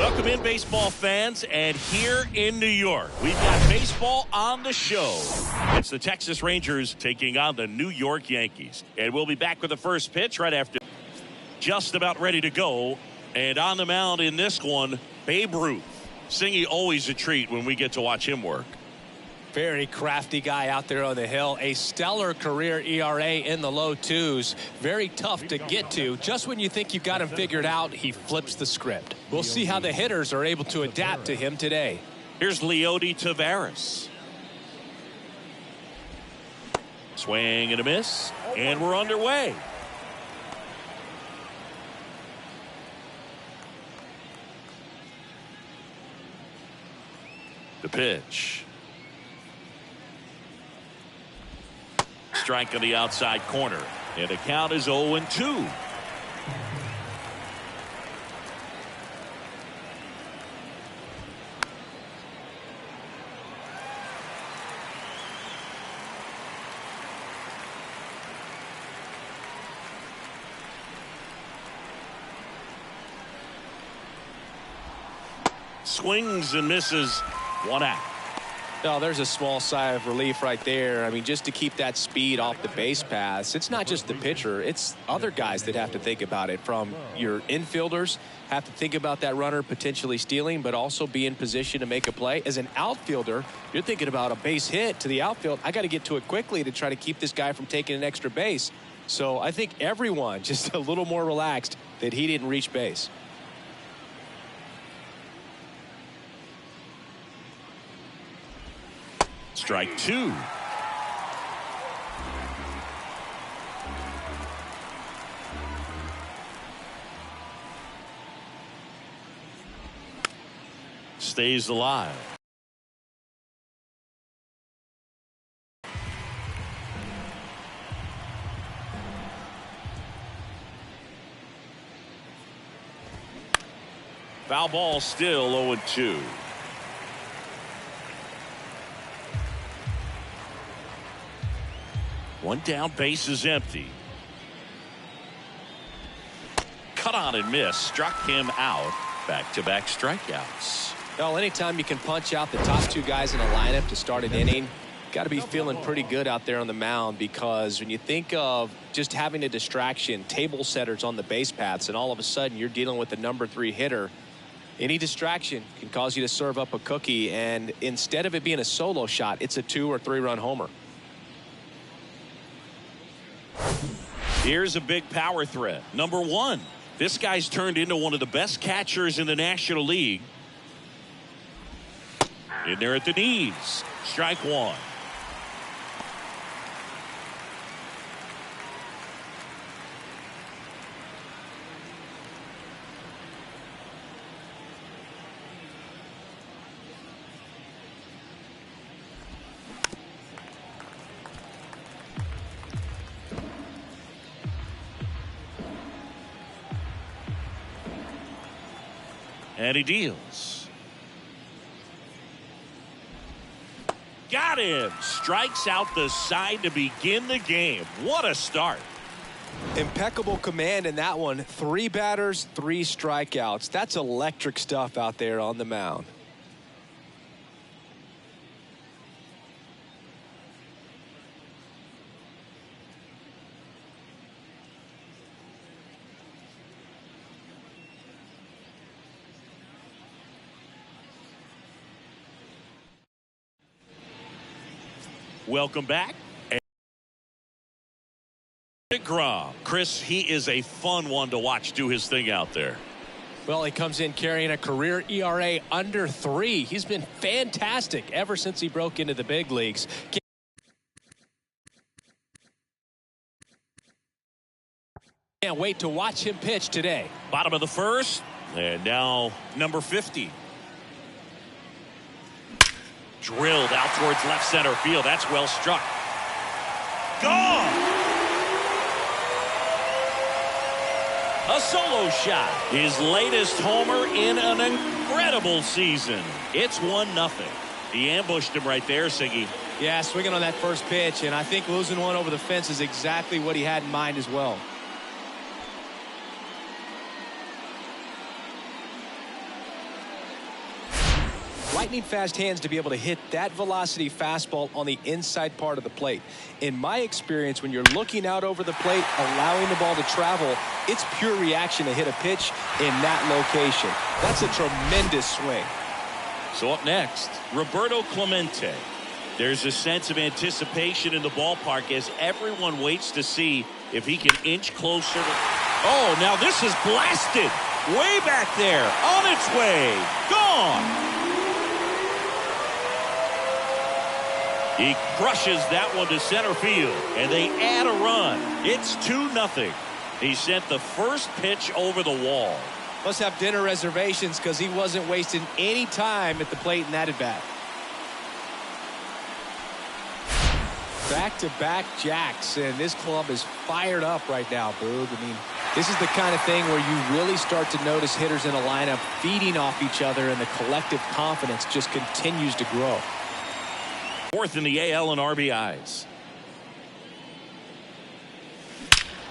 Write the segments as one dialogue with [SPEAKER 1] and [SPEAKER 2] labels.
[SPEAKER 1] Welcome in, baseball fans, and here in New York, we've got baseball on the show. It's the Texas Rangers taking on the New York Yankees, and we'll be back with the first pitch right after. Just about ready to go, and on the mound in this one, Babe Ruth. Singy, always a treat when we get to watch him work.
[SPEAKER 2] Very crafty guy out there on the hill. A stellar career ERA in the low twos. Very tough to get to. Just when you think you've got him figured out, he flips the script. We'll see how the hitters are able to adapt to him today.
[SPEAKER 1] Here's Leody Taveras. Swing and a miss, and we're underway. The pitch. Strike on the outside corner, and the count is 0-2. Swings and misses. One out.
[SPEAKER 2] Oh, there's a small sigh of relief right there. I mean, just to keep that speed off the base paths. It's not just the pitcher. It's other guys that have to think about it. From your infielders have to think about that runner potentially stealing, but also be in position to make a play. As an outfielder, you're thinking about a base hit to the outfield. I got to get to it quickly to try to keep this guy from taking an extra base. So I think everyone just a little more relaxed that he didn't reach base.
[SPEAKER 1] Strike two. Stays alive. Foul ball, still 0-2. One down, base is empty. Cut on and miss. Struck him out. Back-to-back strikeouts.
[SPEAKER 2] Well, anytime you can punch out the top two guys in a lineup to start an inning, got to be feeling pretty good out there on the mound, because when you think of just having a distraction, table setters on the base paths, and all of a sudden you're dealing with the number 3 hitter, any distraction can cause you to serve up a cookie, and instead of it being a solo shot, it's a 2 or 3 run homer.
[SPEAKER 1] Here's a big power threat. Number 1. This guy's turned into one of the best catchers in the National League. In there at the knees. Strike 1. And he deals. Got him. Strikes out the side to begin the game. What a start.
[SPEAKER 2] Impeccable command in that one. 3 batters, 3 strikeouts. That's electric stuff out there on the mound.
[SPEAKER 1] Welcome back. DeGrom. Chris, he is a fun one to watch do his thing out there.
[SPEAKER 2] Well, he comes in carrying a career ERA under 3. He's been fantastic ever since he broke into the big leagues. Can't wait to watch him pitch today.
[SPEAKER 1] Bottom of the first, and now number 50. Drilled out towards left center field. That's well struck. Gone. A solo shot. His latest homer in an incredible season. It's 1-0. He ambushed him right there, Siggy.
[SPEAKER 2] Yeah, swinging on that first pitch, and I think losing one over the fence is exactly what he had in mind as well. lightning fast hands to be able to hit that velocity fastball on the inside part of the plate. In my experience, when you're looking out over the plate, allowing the ball to travel, it's pure reaction to hit a pitch in that location. That's a tremendous swing.
[SPEAKER 1] So up next, Roberto Clemente. There's a sense of anticipation in the ballpark as everyone waits to see if he can inch closer. Oh, now this is blasted. Way back there. On its way. Gone. He crushes that one to center field. And they add a run. It's 2-0. He sent the first pitch over the wall.
[SPEAKER 2] Must have dinner reservations because he wasn't wasting any time at the plate in that at-bat. Back-to-back jacks, and this club is fired up right now, Boog. I mean, this is the kind of thing where you really start to notice hitters in a lineup feeding off each other, and the collective confidence just continues to grow.
[SPEAKER 1] Fourth in the AL in RBIs.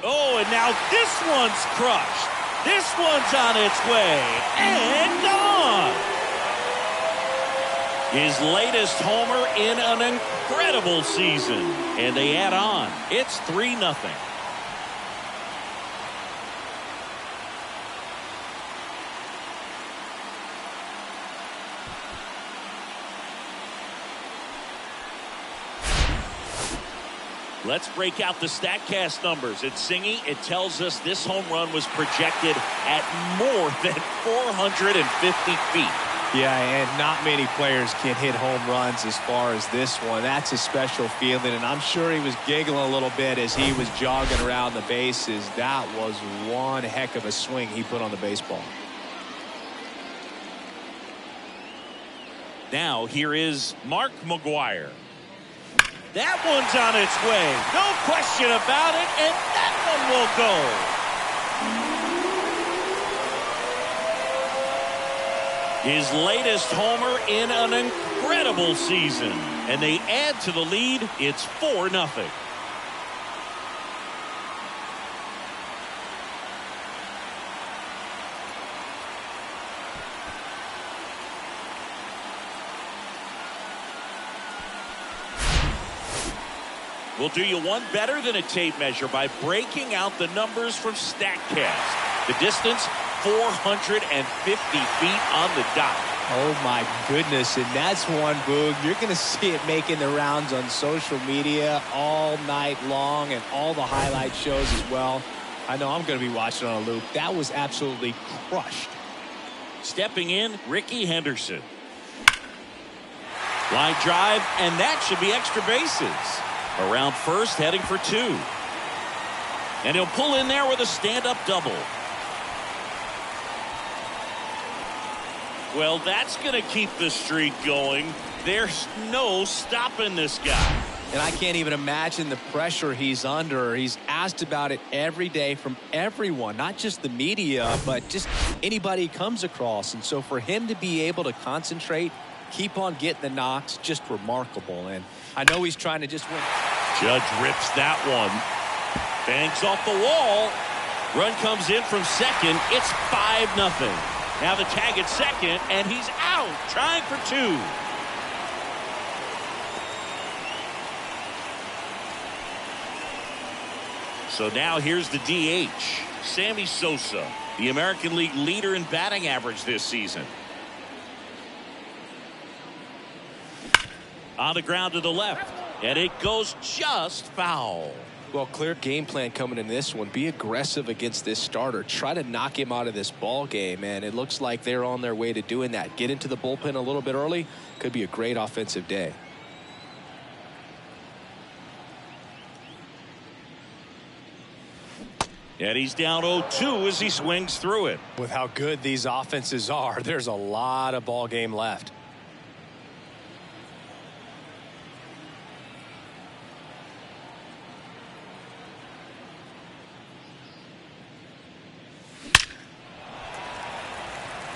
[SPEAKER 1] Oh, and now this one's crushed. This one's on its way, and gone. His latest homer in an incredible season. And they add on. It's 3-0. Let's break out the StatCast numbers. It's Singy. It tells us this home run was projected at more than 450 feet.
[SPEAKER 2] Yeah, and not many players can hit home runs as far as this one. That's a special feeling, and I'm sure he was giggling a little bit as he was jogging around the bases. That was one heck of a swing he put on the baseball.
[SPEAKER 1] Now here is Mark McGwire. That one's on its way. No question about it, and that one will go. His latest homer in an incredible season. And they add to the lead. It's 4-0. We'll do you one better than a tape measure by breaking out the numbers from StatCast. The distance, 450 feet on the dot.
[SPEAKER 2] Oh, my goodness. And that's one, Boog. You're going to see it making the rounds on social media all night long and all the highlight shows as well. I know I'm going to be watching on a loop. That was absolutely crushed.
[SPEAKER 1] Stepping in, Ricky Henderson. Line drive, and that should be extra bases. Around first, heading for 2. And he'll pull in there with a stand-up double. Well, that's going to keep the streak going. There's no stopping this guy.
[SPEAKER 2] And I can't even imagine the pressure he's under. He's asked about it every day from everyone, not just the media, but just anybody he comes across. And so for him to be able to concentrate, keep on getting the knocks, just remarkable. And I know he's trying to just win.
[SPEAKER 1] Judge rips that one. Banks off the wall. Run comes in from second. It's 5-0. Now the tag at second, and he's out, trying for 2. So now here's the DH, Sammy Sosa, the American League leader in batting average this season. On the ground to the left, and it goes just foul.
[SPEAKER 2] Well, clear game plan coming in this one. Be aggressive against this starter. Try to knock him out of this ball game, and it looks like they're on their way to doing that. Get into the bullpen a little bit early. Could be a great offensive day.
[SPEAKER 1] And he's down 0-2 as he swings through it.
[SPEAKER 2] With how good these offenses are, there's a lot of ball game left.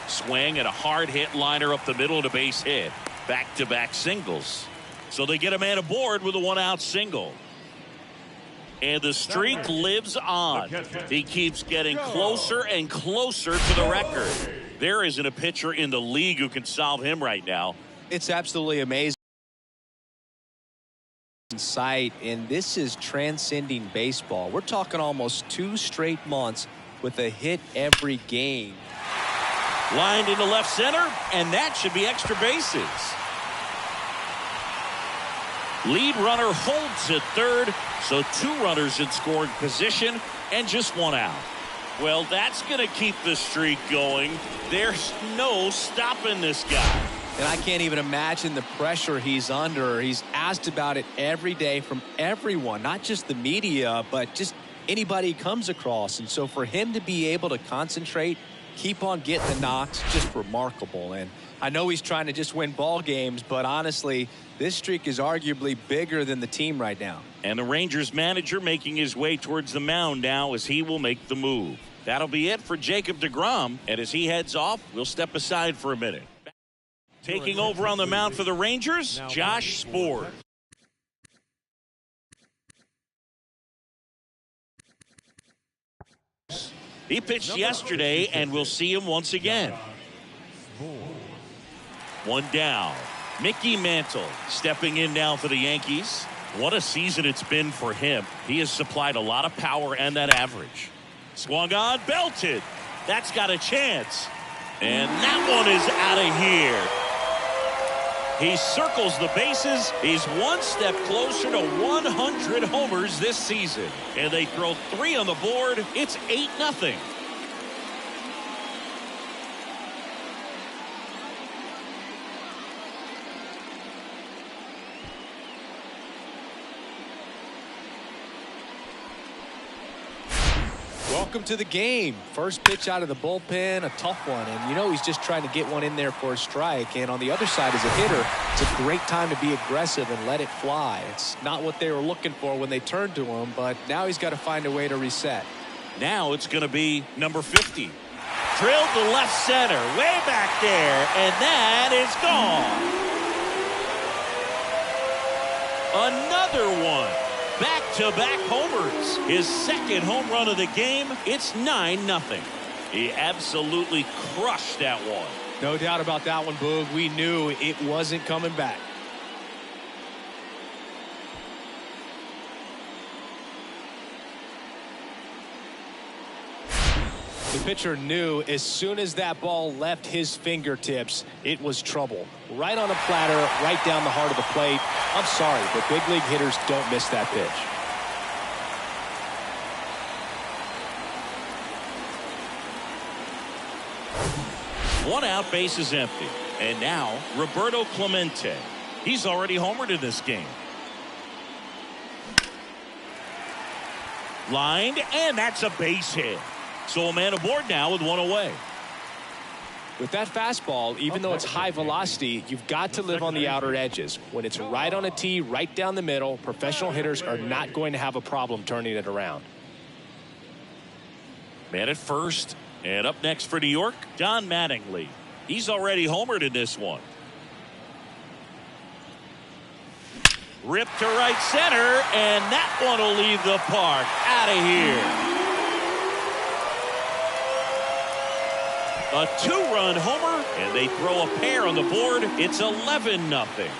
[SPEAKER 1] Swing and a hard hit liner up the middle to base hit. Back-to-back singles. So they get a man aboard with a 1-out single. And the streak lives on. He keeps getting closer and closer to the record. There isn't a pitcher in the league who can solve him right now.
[SPEAKER 2] It's absolutely amazing sight, and this is transcending baseball. We're talking almost 2 straight months with a hit every game.
[SPEAKER 1] Lined into left center, and that should be extra bases. Lead runner holds at third, so 2 runners in scoring position and just 1 out. Well, that's going to keep the streak going. There's no stopping this guy.
[SPEAKER 2] And I can't even imagine the pressure he's under. He's asked about it every day from everyone, not just the media, but just anybody he comes across. And so for him to be able to concentrate, keep on getting the knocks, just remarkable. And I know he's trying to just win ball games, but honestly, this streak is arguably bigger than the team right now.
[SPEAKER 1] And the Rangers manager making his way towards the mound now as he will make the move. That'll be it for Jacob deGrom. And as he heads off, we'll step aside for a minute. Taking over on the mound for the Rangers, Josh Spore. He pitched yesterday, and we'll see him once again. 1 down. Mickey Mantle stepping in now for the Yankees. What a season it's been for him. He has supplied a lot of power and that average. Swung on, belted. That's got a chance. And that one is out of here. He circles the bases. He's 1 step closer to 100 homers this season. And they throw 3 on the board. It's 8-0.
[SPEAKER 2] Welcome to the game. First pitch out of the bullpen, a tough one. And you know he's just trying to get one in there for a strike. And on the other side as a hitter, it's a great time to be aggressive and let it fly. It's not what they were looking for when they turned to him, but now he's got to find a way to reset.
[SPEAKER 1] Now it's going to be number 50. Drilled to left center, way back there, and that is gone. Another one. Back-to-back homers. His 2nd home run of the game. It's 9-0. He absolutely crushed that one.
[SPEAKER 2] No doubt about that one, Boog. We knew it wasn't coming back. The pitcher knew as soon as that ball left his fingertips, it was trouble. Right on a platter, right down the heart of the plate. I'm sorry, but big league hitters don't miss that pitch.
[SPEAKER 1] One out, base is empty. And now, Roberto Clemente. He's already homered in this game. Lined, and that's a base hit. So a man aboard now with 1 away.
[SPEAKER 2] With that fastball, even though it's high velocity, you've got to live on the outer edges. When it's right on a tee, right down the middle, professional hitters are not going to have a problem turning it around.
[SPEAKER 1] Man at first, and up next for New York, Don Mattingly. He's already homered in this one. Ripped to right center, and that one will leave the park. Out of here. A 2-run homer, and they throw a pair on the board. It's 11-0.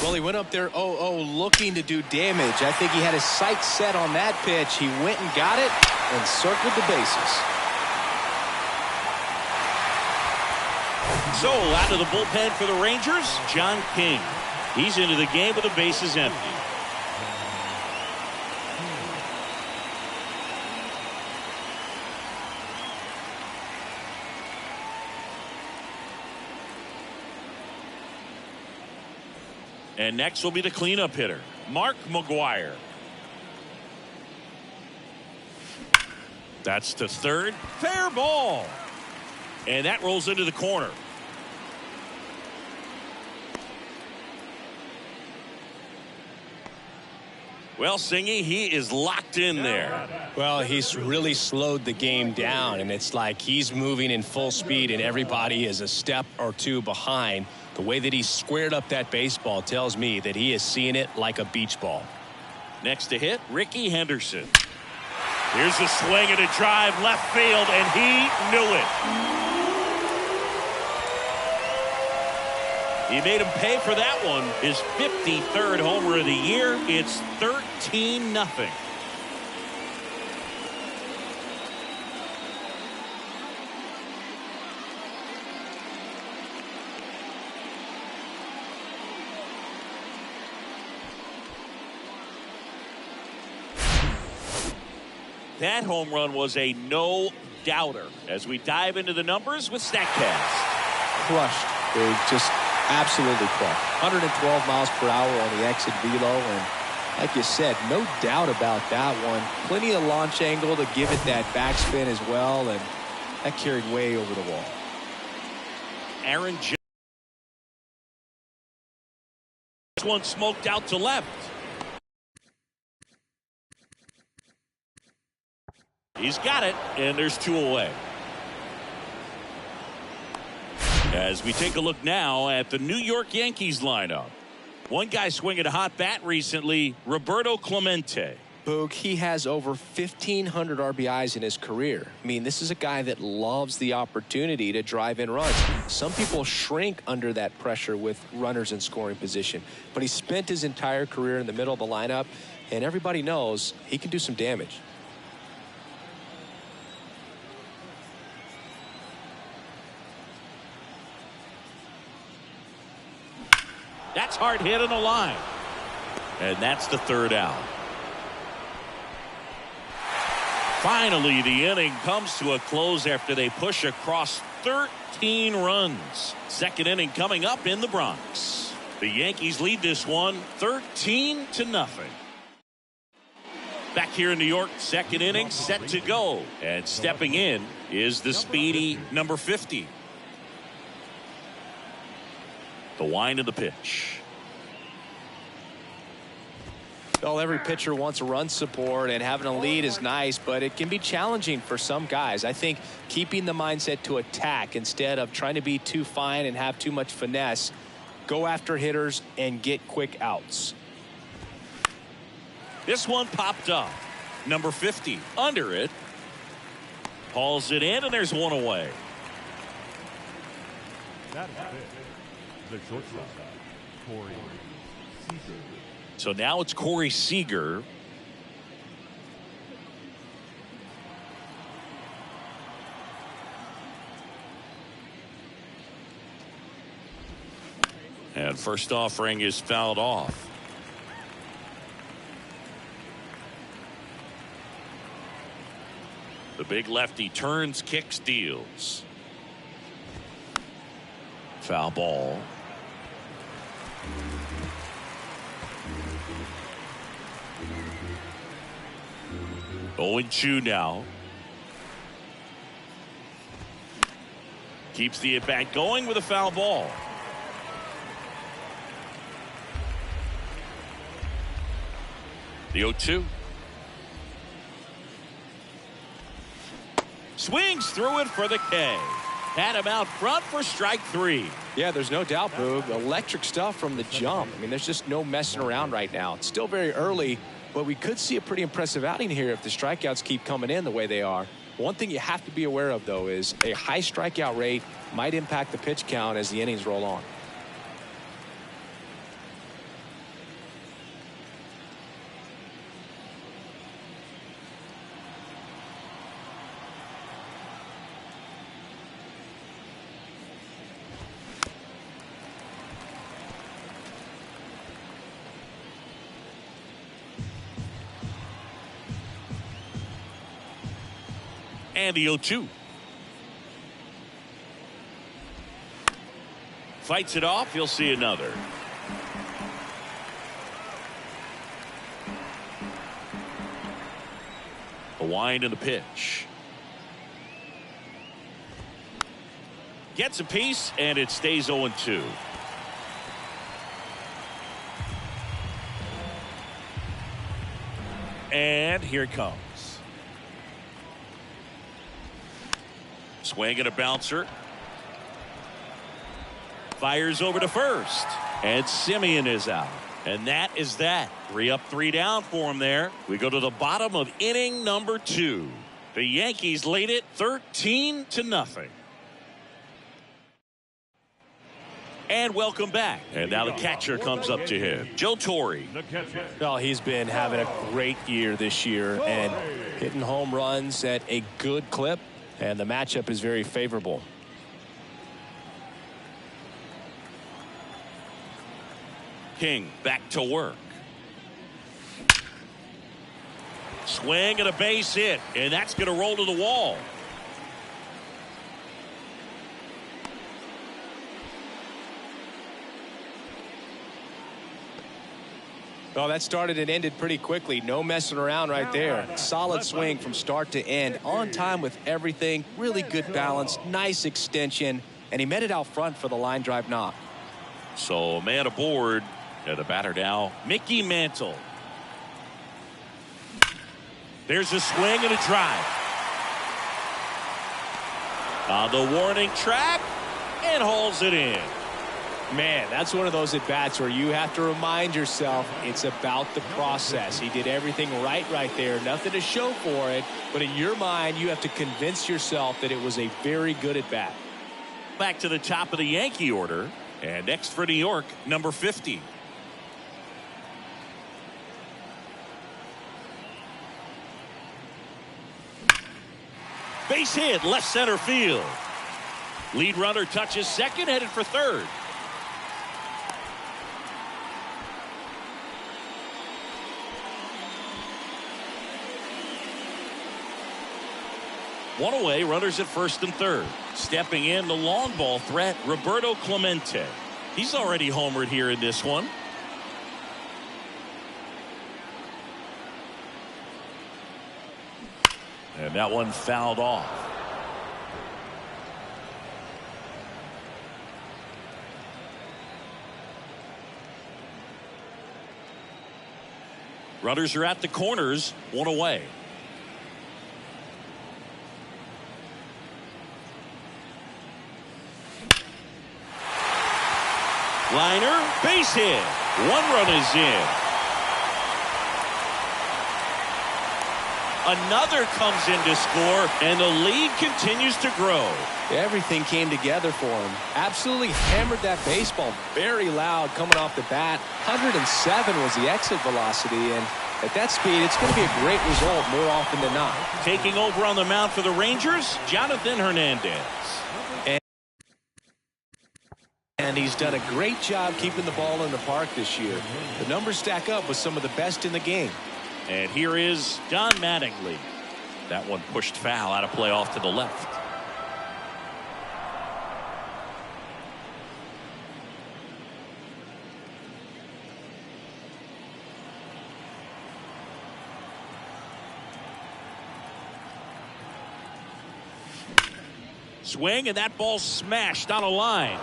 [SPEAKER 2] Well, he went up there 0-0 looking to do damage. I think he had his sights set on that pitch. He went and got it and circled the bases.
[SPEAKER 1] So out of the bullpen for the Rangers, John King. He's into the game with the bases empty. And next will be the cleanup hitter, Mark McGwire. That's to third. Fair ball. And that rolls into the corner. Well, Singy, he is locked in there.
[SPEAKER 2] Well, he's really slowed the game down, and it's like he's moving in full speed, and everybody is a step or two behind. The way that he squared up that baseball tells me that he is seeing it like a beach ball. Next to hit, Ricky Henderson.
[SPEAKER 1] Here's a swing and a drive left field, and he knew it. He made him pay for that one. His 53rd homer of the year. It's 13-0. That home run was a no-doubter. As we dive into the numbers with StatCast.
[SPEAKER 2] Crushed. They just absolutely crushed. 112 miles per hour on the exit velo, and like you said, no doubt about that one. Plenty of launch angle to give it that backspin as well, and that carried way over the wall.
[SPEAKER 1] Aaron Jones. This one smoked out to left. He's got it, and there's 2 away. As we take a look now at the New York Yankees lineup. One guy swinging a hot bat recently, Roberto Clemente.
[SPEAKER 2] Boog, he has over 1,500 RBIs in his career. I mean, this is a guy that loves the opportunity to drive in runs. Some people shrink under that pressure with runners in scoring position. But he spent his entire career in the middle of the lineup, and everybody knows he can do some damage.
[SPEAKER 1] That's hard hit on the line. And that's the 3rd out. Finally, the inning comes to a close after they push across 13 runs. Second inning coming up in the Bronx. The Yankees lead this one 13-0. Back here in New York, second inning set to go. And stepping in is the speedy number 50. The wind of the pitch.
[SPEAKER 2] Well, every pitcher wants a run support, and having a lead is nice, but it can be challenging for some guys. I think keeping the mindset to attack instead of trying to be too fine and have too much finesse, go after hitters and get quick outs.
[SPEAKER 1] This one popped up. Number 50 under it. Hauls it in, and there's 1 away.
[SPEAKER 3] That is it. The shortstop, Corey Seager.
[SPEAKER 1] So now it's Corey Seager. And first offering is fouled off. The big lefty turns, kicks, deals. Foul ball. 0-2 now. Keeps the at-bat going with a foul ball. The 0-2. Swings through it for the K. Had him out front for strike 3.
[SPEAKER 2] Yeah, there's no doubt, Boog. Electric stuff from the jump. I mean, there's just no messing around right now. It's still very early, but we could see a pretty impressive outing here if the strikeouts keep coming in the way they are. One thing you have to be aware of, though, is a high strikeout rate might impact the pitch count as the innings roll on.
[SPEAKER 1] And the 0-2. Fights it off. You'll see another. A wind and the pitch. Gets a piece, and it stays 0-2. and here it comes. Swing and a bouncer. Fires over to first. And Simeon is out. And that is that. 3 up, 3 down for him there. We go to the bottom of inning number 2. The Yankees lead it 13-0. And welcome back. And now the catcher comes up to him. Joe Torre.
[SPEAKER 2] Well, he's been having a great year this year and hitting home runs at a good clip. And the matchup is very favorable.
[SPEAKER 1] King back to work. Swing and a base hit. And that's going to roll to the wall.
[SPEAKER 2] Well, that started and ended pretty quickly. No messing around right there. Solid swing from start to end. On time with everything. Really good balance. Nice extension. And he met it out front for the line drive knock.
[SPEAKER 1] So a man aboard. And the batter now, Mickey Mantle. There's a swing and a drive. On the warning track. And hauls it in.
[SPEAKER 2] Man, that's one of those at-bats where you have to remind yourself it's about the process. He did everything right there. Nothing to show for it. But in your mind, you have to convince yourself that it was a very good at-bat.
[SPEAKER 1] Back to the top of the Yankee order. And next for New York, number 50. Base hit, left center field. Lead runner touches second, headed for third. One away, runners at first and third. Stepping in, the long ball threat, Roberto Clemente. He's already homered here in this one. And that one fouled off. Runners are at the corners, one away. Liner, base hit. One run is in. Another comes in to score, and the lead continues to grow.
[SPEAKER 2] Everything came together for him. Absolutely hammered that baseball. Very loud coming off the bat. 107 was the exit velocity, and at that speed, it's going to be a great result more often than not.
[SPEAKER 1] Taking over on the mound for the Rangers, Jonathan Hernandez.
[SPEAKER 2] And he's done a great job keeping the ball in the park this year. The numbers stack up with some of the best in the game.
[SPEAKER 1] And here is Don Mattingly. That one pushed foul, out of play off to the left. Swing, and that ball smashed on a line.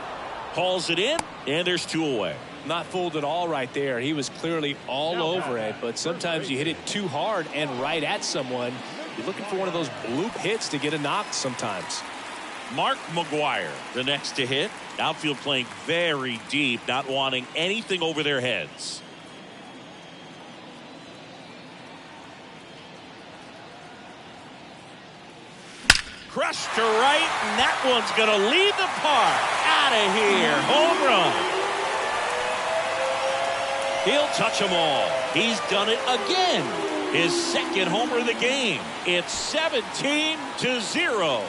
[SPEAKER 1] Hauls it in, and there's 2 away.
[SPEAKER 2] Not fooled at all right there. He was clearly all over it, but sometimes you hit it too hard and right at someone. You're looking for one of those bloop hits to get a knock sometimes.
[SPEAKER 1] Mark McGuire, the next to hit. Outfield playing very deep, not wanting anything over their heads. Crushed to right, and that one's going to leave the park. Out of here. Home run. He'll touch them all. He's done it again. His second homer of the game. It's 17-0.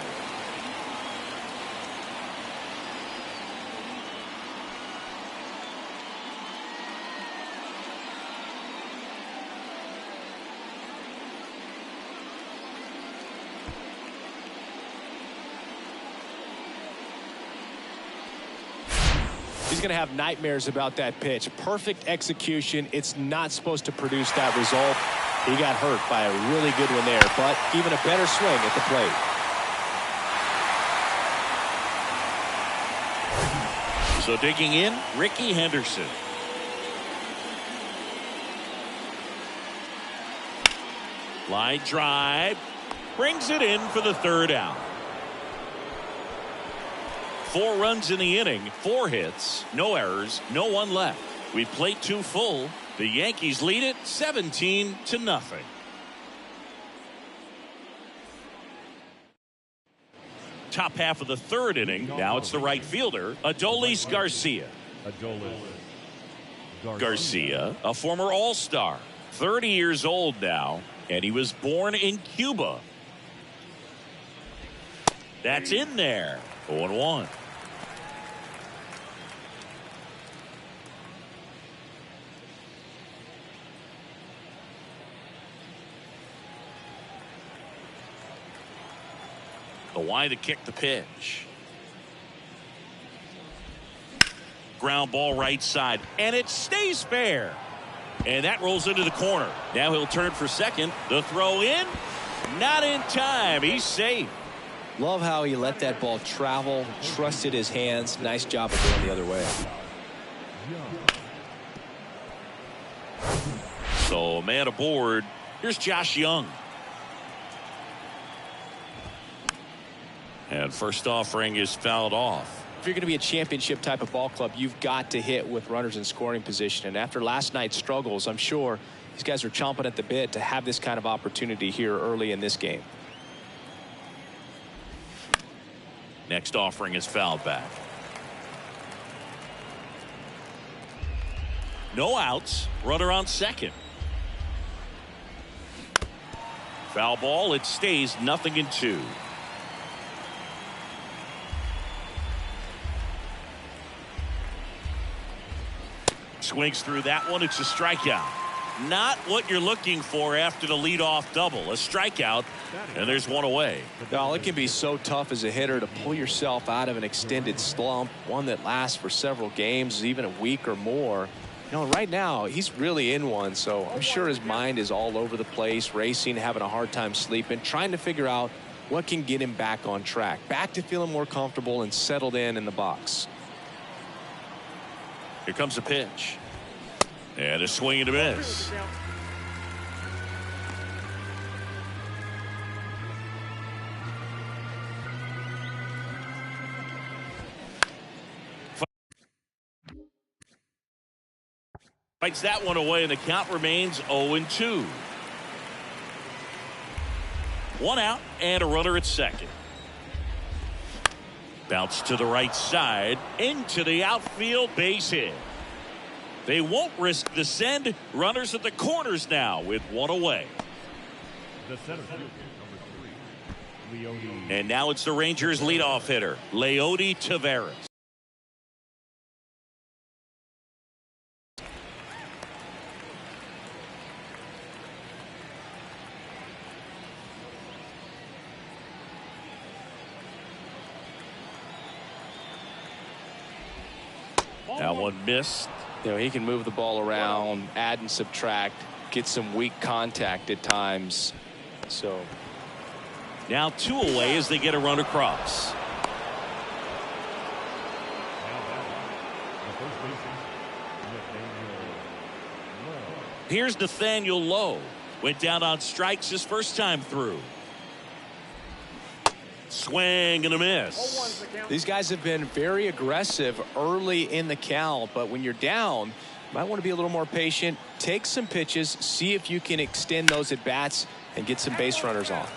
[SPEAKER 2] He's going to have nightmares about that pitch. Perfect execution. It's not supposed to produce that result. He got hurt by a really good one there, but even a better swing at the plate.
[SPEAKER 1] So digging in, Ricky Henderson. Line drive. Brings it in for the third out. 4 runs in the inning, 4 hits, no errors, no one left. We played 2 full. The Yankees lead it 17-0. Top half of the third inning. Now it's the right fielder, Adolis Garcia. Garcia, a former All-Star, 30 years old now, and he was born in Cuba. That's in there. 0-1. Kawhi to kick the pitch. Ground ball right side, and it stays fair. And that rolls into the corner. Now he'll turn for second. The throw in, not in time. He's safe.
[SPEAKER 2] Love how he let that ball travel, trusted his hands. Nice job of going the other way.
[SPEAKER 1] So man aboard. Here's Josh Young. And first offering is fouled off.
[SPEAKER 2] If you're going to be a championship type of ball club, you've got to hit with runners in scoring position. And after last night's struggles, I'm sure these guys are chomping at the bit to have this kind of opportunity here early in this game.
[SPEAKER 1] Next offering is fouled back. No outs. Runner on second. Foul ball. It stays 0-2. Swings through that one. It's a strikeout. Not what you're looking for after the leadoff double. A strikeout, and there's one away.
[SPEAKER 2] Well, it can be so tough as a hitter to pull yourself out of an extended slump, one that lasts for several games, even a week or more. You know, right now, he's really in one, so I'm sure his mind is all over the place, racing, having a hard time sleeping, trying to figure out what can get him back on track, back to feeling more comfortable and settled in the box.
[SPEAKER 1] Here comes a pitch. And a swing and a miss. Fights that one away, and the count remains 0-2. 1 out and a runner at second. Bounce to the right side, into the outfield, base hit. They won't risk the send. Runners at the corners now with 1 away.
[SPEAKER 3] The center fielder, number 3, Leody.
[SPEAKER 1] And now it's the Rangers leadoff hitter, Leody Taveras. That one missed.
[SPEAKER 2] You know, he can move the ball around, add and subtract, get some weak contact at times. So
[SPEAKER 1] now 2 away as they get a run across. Here's Nathaniel Lowe. Went down on strikes his first time through. Swing and a miss.
[SPEAKER 2] These guys have been very aggressive early in the count, but when you're down, you might want to be a little more patient, take some pitches, see if you can extend those at bats and get some base runners on.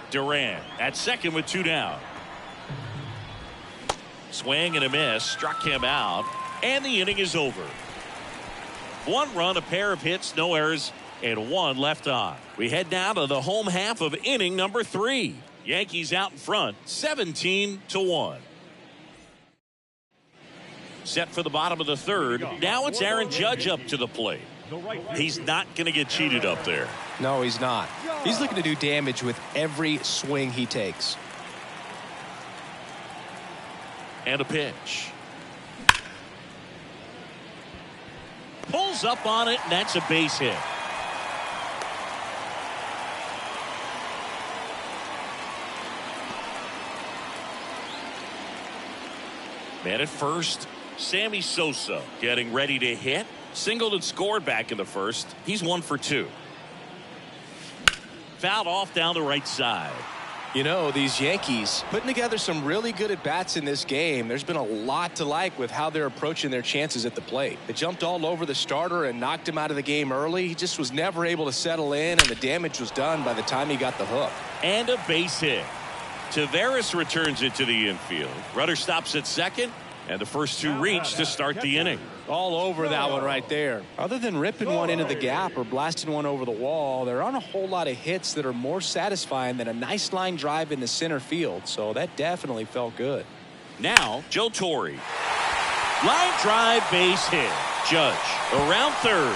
[SPEAKER 1] Durant at second with 2 down. Swing and a miss, struck him out, and the inning is over. 1 run, a pair of hits, no errors, and 1 left on. We head now to the home half of inning number 3. Yankees out in front, 17-1. Set for the bottom of the third. Now it's Aaron Judge up to the plate. He's not going to get cheated up there.
[SPEAKER 2] No, he's not. He's looking to do damage with every swing he takes.
[SPEAKER 1] And a pitch. Pulls up on it, and that's a base hit. Man at first, Sammy Sosa getting ready to hit. Singled and scored back in the first. He's 1 for 2. Fouled off down the right side.
[SPEAKER 2] You know, these Yankees putting together some really good at-bats in this game. There's been a lot to like with how they're approaching their chances at the plate. They jumped all over the starter and knocked him out of the game early. He just was never able to settle in, and the damage was done by the time he got the hook.
[SPEAKER 1] And a base hit. Taveras returns it to the infield. Rudder stops at second, and the first 2 reach to start the inning.
[SPEAKER 2] All over that one right there. Other than ripping one into the gap or blasting one over the wall, there aren't a whole lot of hits that are more satisfying than a nice line drive into center field. So that definitely felt good.
[SPEAKER 1] Now, Joe Torre. Line drive, base hit. Judge around third.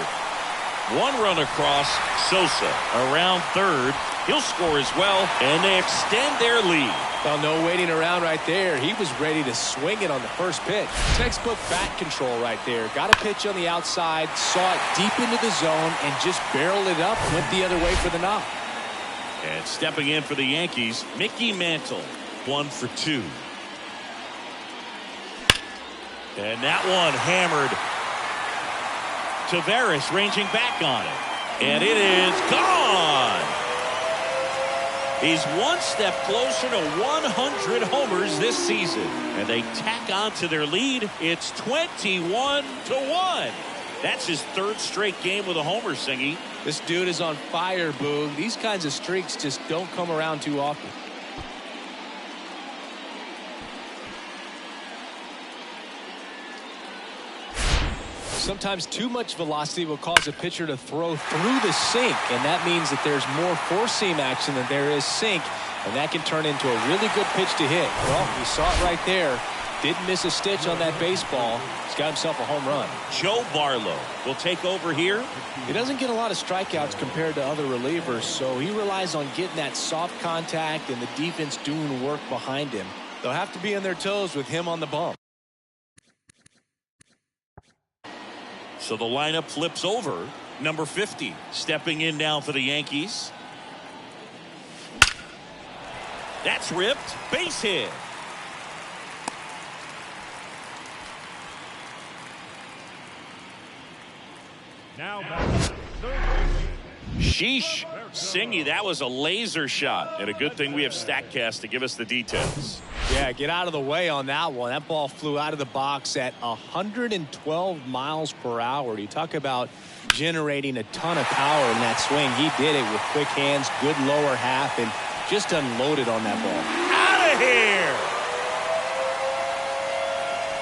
[SPEAKER 1] 1 run across. Sosa around third. He'll score as well, and they extend their lead.
[SPEAKER 2] Well, no waiting around right there. He was ready to swing it on the first pitch. Textbook bat control right there. Got a pitch on the outside, saw it deep into the zone, and just barreled it up, went the other way for the knock.
[SPEAKER 1] And stepping in for the Yankees, Mickey Mantle, 1 for 2. And that one hammered. Taveras ranging back on it. And it is gone. He's 1 step closer to 100 homers this season. And they tack on to their lead. It's 21-1. That's his 3rd straight game with a homer, Singy.
[SPEAKER 2] This dude is on fire, Boog. These kinds of streaks just don't come around too often. Sometimes too much velocity will cause a pitcher to throw through the sink, and that means that there's more four-seam action than there is sink, and that can turn into a really good pitch to hit. Well, you saw it right there. Didn't miss a stitch on that baseball. He's got himself a home run.
[SPEAKER 1] Joe Barlow will take over here.
[SPEAKER 2] He doesn't get a lot of strikeouts compared to other relievers, so he relies on getting that soft contact and the defense doing work behind him. They'll have to be on their toes with him on the bump.
[SPEAKER 1] So the lineup flips over. Number 50 stepping in now for the Yankees. That's ripped. Base hit.
[SPEAKER 3] Now back to third.
[SPEAKER 1] Sheesh. Singy, that was a laser shot. And a good thing we have StatCast to give us the details.
[SPEAKER 2] Yeah, get out of the way on that one. That ball flew out of the box at 112 miles per hour. You talk about generating a ton of power in that swing. He did it with quick hands, good lower half, and just unloaded on that ball.
[SPEAKER 1] Out of here!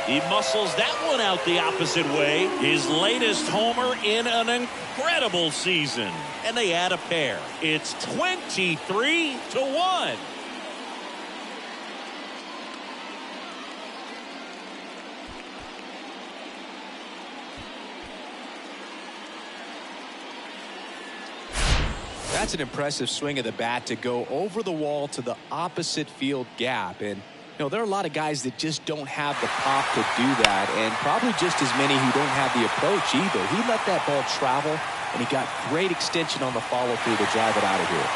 [SPEAKER 1] He muscles that one out the opposite way. His latest homer in an incredible season. And they add a pair. It's 23-1.
[SPEAKER 2] That's an impressive swing of the bat to go over the wall to the opposite field gap. And, you know, there are a lot of guys that just don't have the pop to do that, and probably just as many who don't have the approach either. He let that ball travel, and he got great extension on the follow-through to drive it out of here.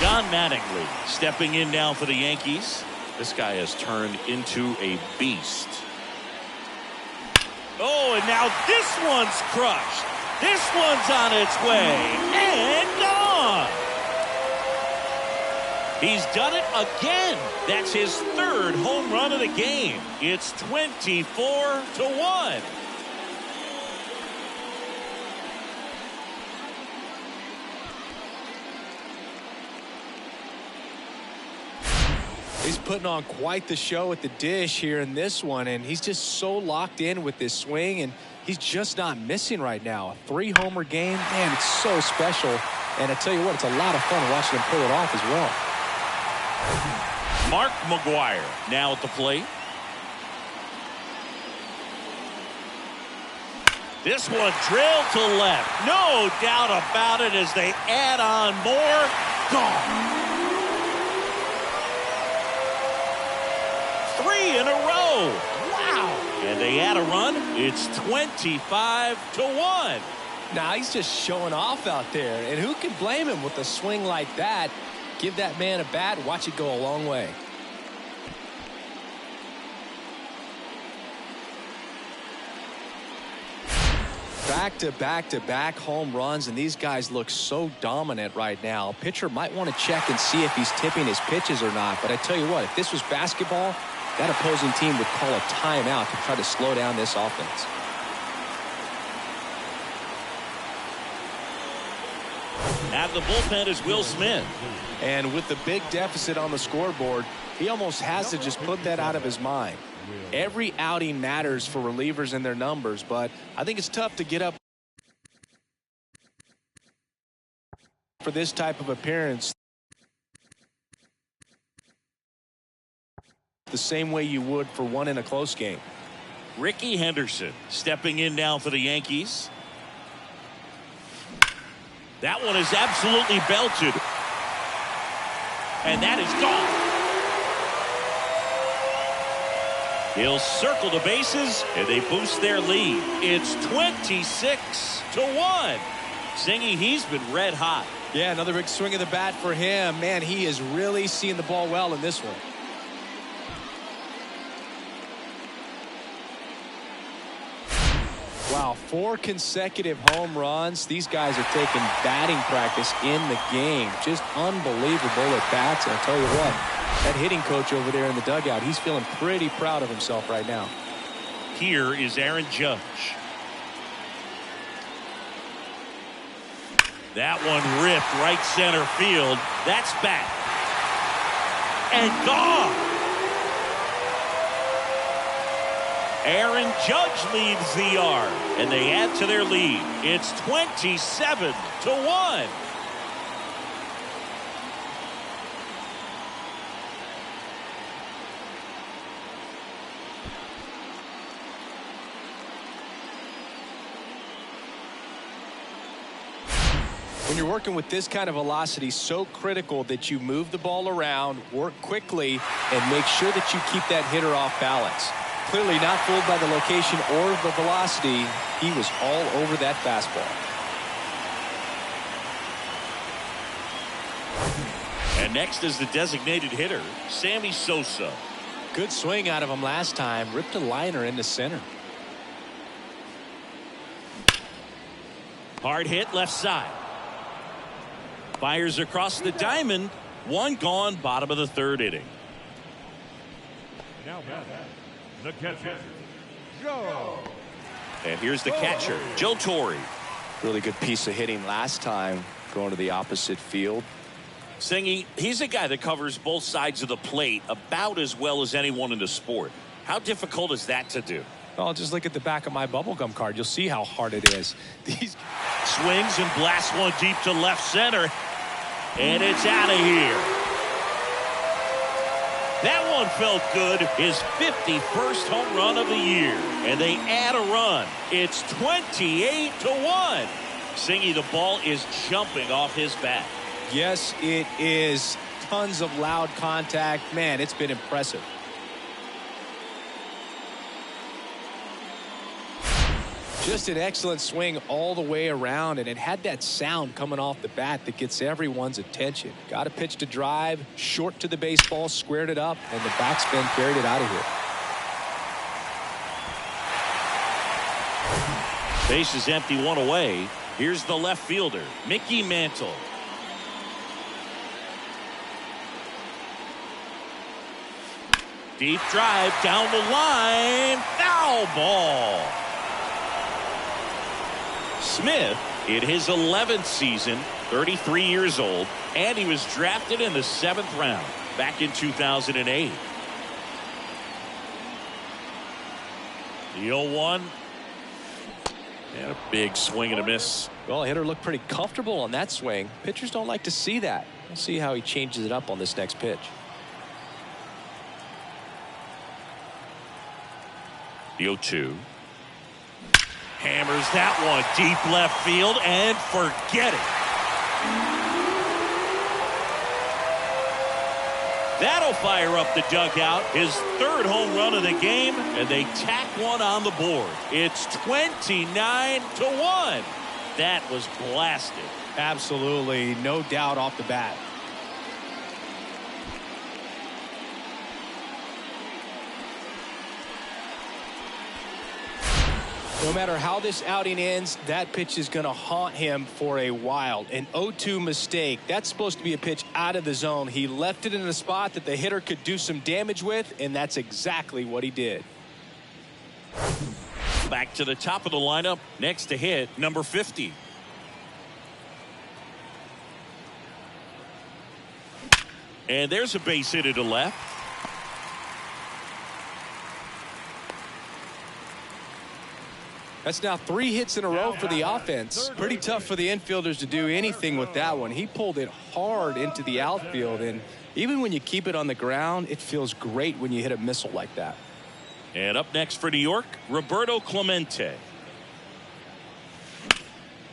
[SPEAKER 1] John Mattingly stepping in now for the Yankees. This guy has turned into a beast. Oh, and now this one's crushed. This one's on its way and gone. He's done it again. That's his 3rd home run of the game. It's 24-1.
[SPEAKER 2] He's putting on quite the show at the dish here in this one, and he's just so locked in with this swing, and he's just not missing right now. A 3-homer game, man, it's so special. And I tell you what, it's a lot of fun watching him pull it off as well.
[SPEAKER 1] Mark McGwire now at the plate. This one drilled to left. No doubt about it as they add on more. Gone. 3 in a row. Wow. And they add a run. It's 25-1.
[SPEAKER 2] Now he's just showing off out there. And who can blame him with a swing like that? Give that man a bat, watch it go a long way. back-to-back-to-back home runs, and these guys look so dominant right now. Pitcher might want to check and see if he's tipping his pitches or not. But I tell you what, if this was basketball, that opposing team would call a timeout to try to slow down this offense.
[SPEAKER 1] At the bullpen is Will Smith.
[SPEAKER 2] And with the big deficit on the scoreboard, he almost has to just put that out of his mind. Every outing matters for relievers and their numbers, but I think it's tough to get up for this type of appearance the same way you would for one in a close game.
[SPEAKER 1] Ricky Henderson stepping in now for the Yankees. That one is absolutely belted. And that is gone. He'll circle the bases, and they boost their lead. It's 26-1. Singy, he's been red hot.
[SPEAKER 2] Yeah, another big swing of the bat for him. Man, he is really seeing the ball well in this one. Wow, 4 consecutive home runs. These guys are taking batting practice in the game. Just unbelievable at bats. And I'll tell you what, that hitting coach over there in the dugout, he's feeling pretty proud of himself right now.
[SPEAKER 1] Here is Aaron Judge. That one ripped right center field. That's back. And gone. Aaron Judge leads the yard, and they add to their lead. It's 27-1.
[SPEAKER 2] When you're working with this kind of velocity, so critical that you move the ball around, work quickly, and make sure that you keep that hitter off balance. Clearly not fooled by the location or the velocity. He was all over that fastball.
[SPEAKER 1] And next is the designated hitter, Sammy Sosa.
[SPEAKER 2] Good swing out of him last time. Ripped a liner into center.
[SPEAKER 1] Hard hit left side. Fires across the diamond. One gone, bottom of the third inning.
[SPEAKER 3] Now the catcher, Joe.
[SPEAKER 1] And here's the catcher, Joe Torre.
[SPEAKER 2] Really good piece of hitting last time, going to the opposite field.
[SPEAKER 1] Singy, he's a guy that covers both sides of the plate about as well as anyone in the sport. How difficult is that to do?
[SPEAKER 2] Well, just look at the back of my bubblegum card. You'll see how hard it is.
[SPEAKER 1] These swings and blasts one deep to left center. And it's out of here. That one felt good. His 51st home run of the year. And they add a run. It's 28-1. Singy, the ball is jumping off his bat.
[SPEAKER 2] Yes, it is. Tons of loud contact. Man, it's been impressive. Just an excellent swing all the way around, and it had that sound coming off the bat that gets everyone's attention. Got a pitch to drive, short to the baseball, squared it up, and the backspin carried it out of here.
[SPEAKER 1] Base is empty, one away. Here's the left fielder, Mickey Mantle. Deep drive down the line. Foul ball. Smith in his 11th season, 33 years old, and he was drafted in the 7th round back in 2008. The 0-1. And a big swing and a miss.
[SPEAKER 2] Well, hitter looked pretty comfortable on that swing. Pitchers don't like to see that. We'll see how he changes it up on this next pitch.
[SPEAKER 1] The 0-2. Hammers that one deep left field and forget it. That'll fire up the dugout. His 3rd home run of the game, and they tack one on the board. It's 29-1. That was blasted.
[SPEAKER 2] Absolutely, no doubt off the bat. No matter how this outing ends, that pitch is going to haunt him for a while. An 0-2 mistake. That's supposed to be a pitch out of the zone. He left it in a spot that the hitter could do some damage with, and that's exactly what he did.
[SPEAKER 1] Back to the top of the lineup. Next to hit, number 50. And there's a base hit to left.
[SPEAKER 2] That's now 3 hits in a row for the offense. Pretty tough for the infielders to do anything with that one. He pulled it hard into the outfield, and even when you keep it on the ground, it feels great when you hit a missile like that.
[SPEAKER 1] And up next for New York, Roberto Clemente.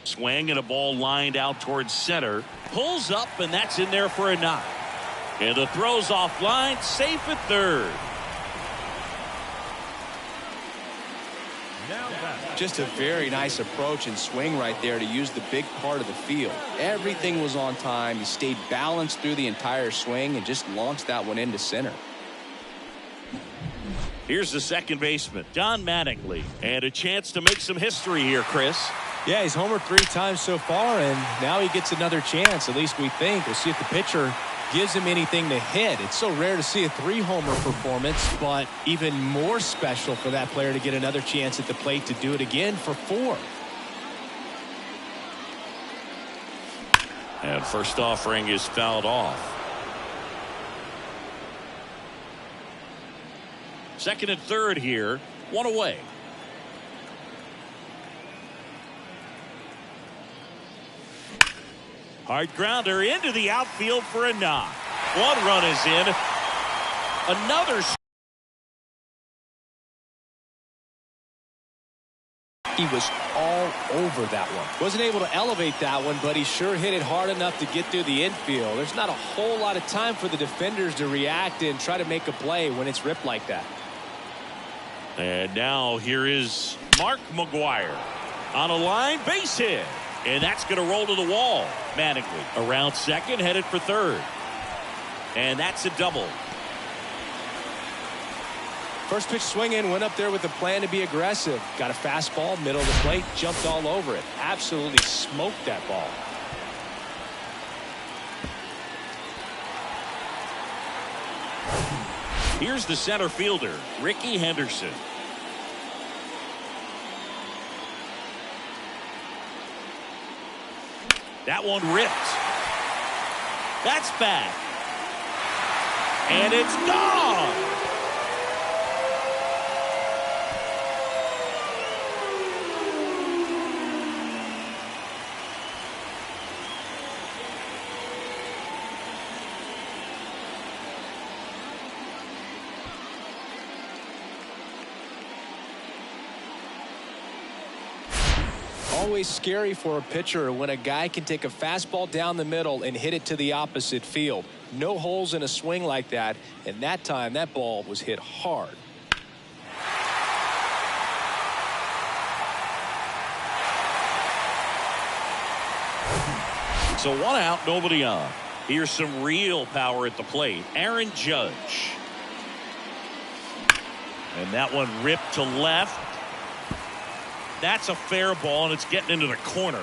[SPEAKER 1] Swing and a ball lined out towards center. Pulls up, and that's in there for a knock. And the throw's offline, safe at third.
[SPEAKER 2] Just a very nice approach and swing right there to use the big part of the field. Everything was on time. He stayed balanced through the entire swing and just launched that one into center.
[SPEAKER 1] Here's the second baseman, Don Mattingly, and a chance to make some history here, Chris.
[SPEAKER 2] Yeah, he's homered 3 times so far, and now he gets another chance, at least we think. We'll see if the pitcher gives him anything to hit. It's so rare to see a 3-homer performance, but even more special for that player to get another chance at the plate to do it again for 4.
[SPEAKER 1] And first offering is fouled off. Second and third here, 1 away. Hard grounder into the outfield for a knock. 1 run is in. Another.
[SPEAKER 2] He was all over that one. Wasn't able to elevate that one, but he sure hit it hard enough to get through the infield. There's not a whole lot of time for the defenders to react and try to make a play when it's ripped like that.
[SPEAKER 1] And now here is Mark McGwire on a line, base hit. And that's going to roll to the wall. Mattingly around second, headed for third. And that's a double.
[SPEAKER 2] First pitch swinging, went up there with a plan to be aggressive. Got a fastball, middle of the plate, jumped all over it. Absolutely smoked that ball.
[SPEAKER 1] Here's the center fielder, Ricky Henderson. That one ripped. That's back. And it's gone.
[SPEAKER 2] Always scary for a pitcher when a guy can take a fastball down the middle and hit it to the opposite field. No holes in a swing like that, and that time that ball was hit hard.
[SPEAKER 1] So 1 out, nobody on. Here's some real power at the plate. Aaron Judge. And that one ripped to left. That's a fair ball, and it's getting into the corner.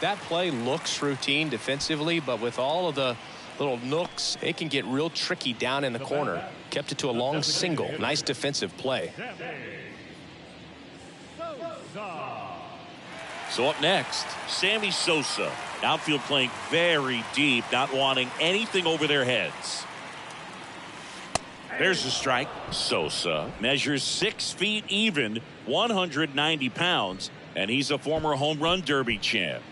[SPEAKER 2] That play looks routine defensively, but with all of the little nooks, it can get real tricky down in the corner. Kept it to a long single. Nice defensive play.
[SPEAKER 1] So up next, Sammy Sosa. Outfield playing very deep, not wanting anything over their heads. There's the strike. Sosa measures 6 feet even, 190 pounds, and he's a former home run derby champ.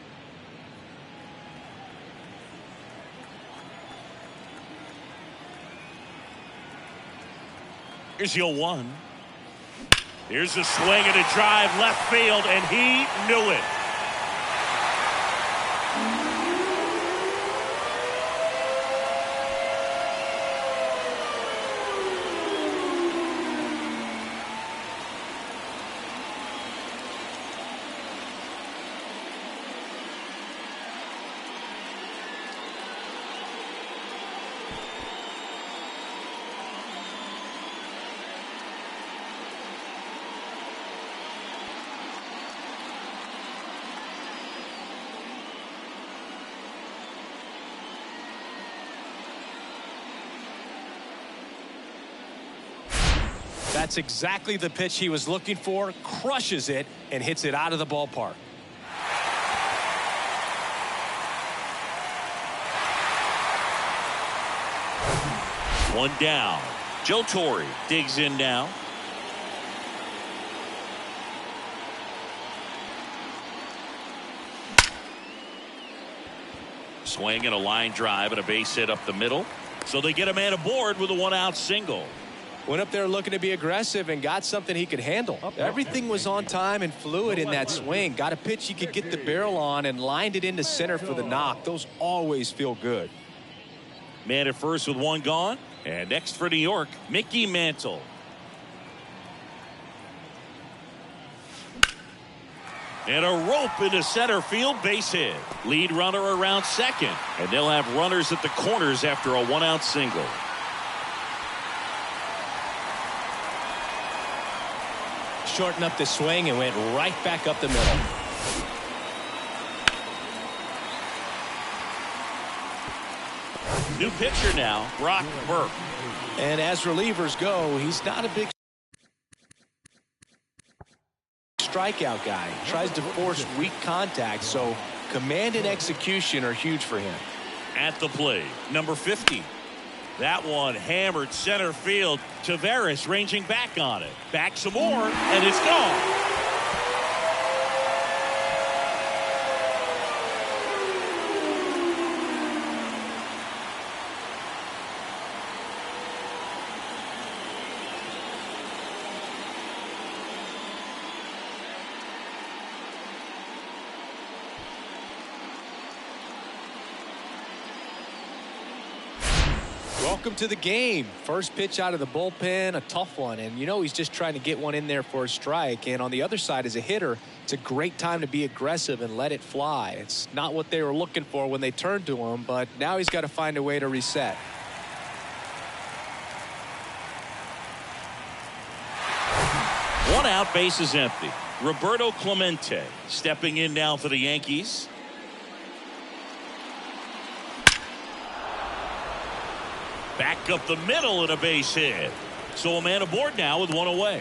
[SPEAKER 1] Here's the 0-1. Here's a swing and a drive left field, and he knew it.
[SPEAKER 2] That's exactly the pitch he was looking for. Crushes it and hits it out of the ballpark.
[SPEAKER 1] One down. Joe Torre digs in now. Swing and a line drive and a base hit up the middle. So they get a man aboard with a one-out single.
[SPEAKER 2] Went up there looking to be aggressive and got something he could handle. Everything was on time and fluid in that swing. Got a pitch he could get the barrel on and lined it into center for the knock. Those always feel good.
[SPEAKER 1] Man at first with one gone. And next for New York, Mickey Mantle. And a rope into center field, base hit. Lead runner around second. And they'll have runners at the corners after a one-out single.
[SPEAKER 2] Shortened up the swing and went right back up the middle.
[SPEAKER 1] New pitcher now, Brock Burke.
[SPEAKER 2] And as relievers go, he's not a big strikeout guy. Tries to force weak contact, so command and execution are huge for him.
[SPEAKER 1] At the plate, number 50. That one hammered center field. Taveras ranging back on it. Back some more, and it's gone.
[SPEAKER 2] Welcome to the game. First pitch out of the bullpen, a tough one. And you know he's just trying to get one in there for a strike. And on the other side, as a hitter, it's a great time to be aggressive and let it fly. It's not what they were looking for when they turned to him, but now he's got to find a way to reset.
[SPEAKER 1] One out, base is empty. Roberto Clemente stepping in now for the Yankees. Back up the middle and a base hit. So a man aboard now with one away.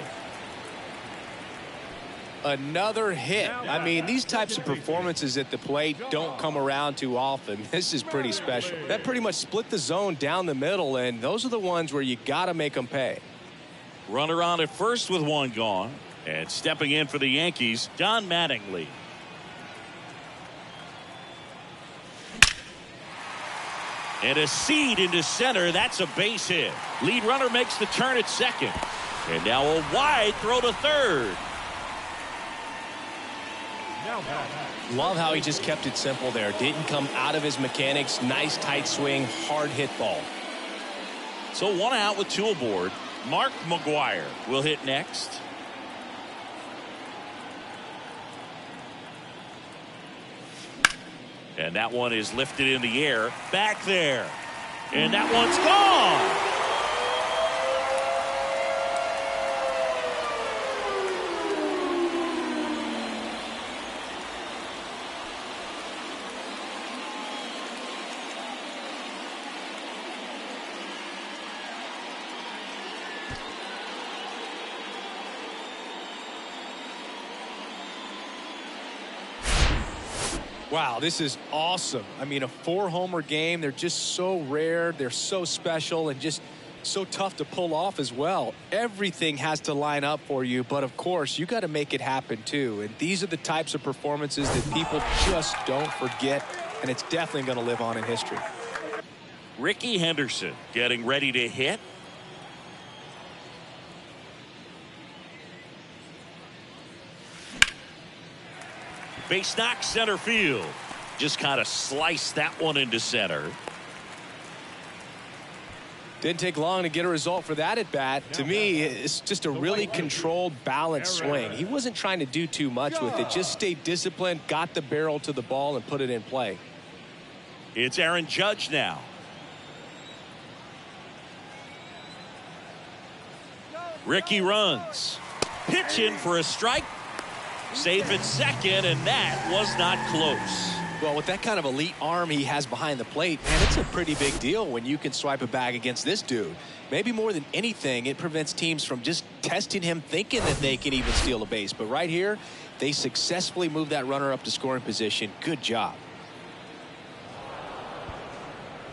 [SPEAKER 2] Another hit. I mean, these types of performances at the plate don't come around too often. This is pretty special. That pretty much split the zone down the middle, and those are the ones where you got to make them pay.
[SPEAKER 1] Runner on at first with one gone. And stepping in for the Yankees, Don Mattingly. And a seed into center. That's a base hit. Lead runner makes the turn at second. And now a wide throw to third.
[SPEAKER 2] Love how he just kept it simple there. Didn't come out of his mechanics. Nice tight swing, hard hit ball.
[SPEAKER 1] So one out with two aboard. Mark McGwire will hit next. And that one is lifted in the air. Back there. And that one's gone.
[SPEAKER 2] Wow, this is awesome. I mean, a 4-homer game. They're just so rare. They're so special and just so tough to pull off as well. Everything has to line up for you, but of course, you got to make it happen too. And these are the types of performances that people just don't forget, and it's definitely going to live on in history.
[SPEAKER 1] Ricky Henderson getting ready to hit. Base knock center field. Just kind of sliced that one into center.
[SPEAKER 2] Didn't take long to get a result for that at bat. To me, it's just a really controlled, balanced swing. He wasn't trying to do too much with it. Just stayed disciplined, got the barrel to the ball, and put it in play.
[SPEAKER 1] It's Aaron Judge now. Ricky runs. Pitch in for a strike. Safe at second, and that was not close.
[SPEAKER 2] Well, with that kind of elite arm he has behind the plate, man, it's a pretty big deal when you can swipe a bag against this dude. Maybe more than anything, it prevents teams from just testing him, thinking that they can even steal a base. But right here, they successfully moved that runner up to scoring position. Good job.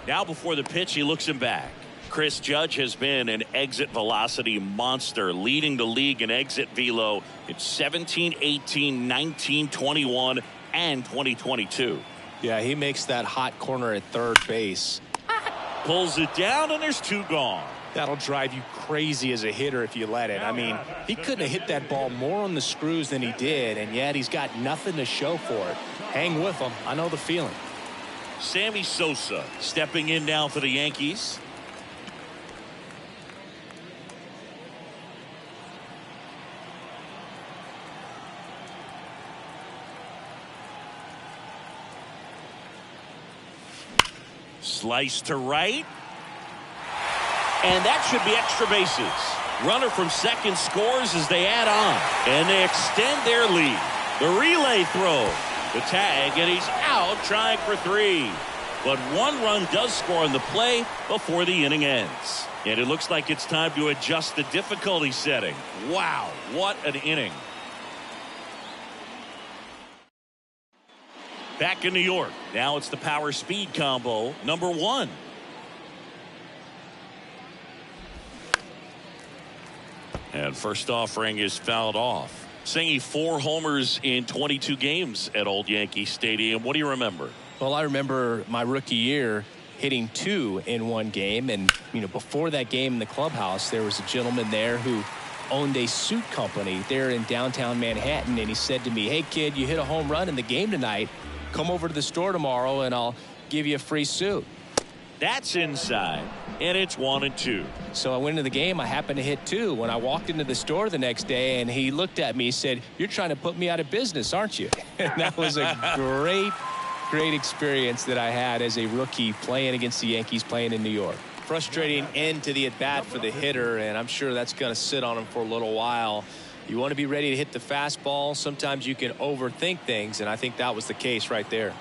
[SPEAKER 1] Now before the pitch, he looks him back. Chris Judge has been an exit velocity monster, leading the league in exit velo in 17, 18, 19, 21, and 2022.
[SPEAKER 2] Yeah, he makes that hot corner at third base.
[SPEAKER 1] Pulls it down, and there's 2 gone.
[SPEAKER 2] That'll drive you crazy as a hitter if you let it. I mean, he couldn't have hit that ball more on the screws than he did, and yet he's got nothing to show for it. Hang with him. I know the feeling.
[SPEAKER 1] Sammy Sosa stepping in now for the Yankees. Slice to right. And that should be extra bases. Runner from second scores as they add on. And they extend their lead. The relay throw. The tag, and he's out trying for 3. But 1 run does score on the play before the inning ends. And it looks like it's time to adjust the difficulty setting. Wow, what an inning. Back in New York. Now it's the power speed combo, number 1. And first offering is fouled off. Singing 4 homers in 22 games at Old Yankee Stadium. What do you remember?
[SPEAKER 2] Well, I remember my rookie year hitting 2 in 1 game. And, you know, before that game in the clubhouse, there was a gentleman there who owned a suit company there in downtown Manhattan. And he said to me, "Hey, kid, you hit a home run in the game tonight. Come over to the store tomorrow and I'll give you a free suit."
[SPEAKER 1] That's inside, and it's 1-2.
[SPEAKER 2] So I went into the game. I happened to hit 2. When I walked into the store the next day, and he looked at me, he said, "You're trying to put me out of business, aren't you?" And that was a great experience that I had as a rookie playing against the Yankees, playing in New York. Frustrating end to the at-bat for the hitter, and I'm sure that's going to sit on him for a little while. You want to be ready to hit the fastball. Sometimes you can overthink things, and I think that was the case right there.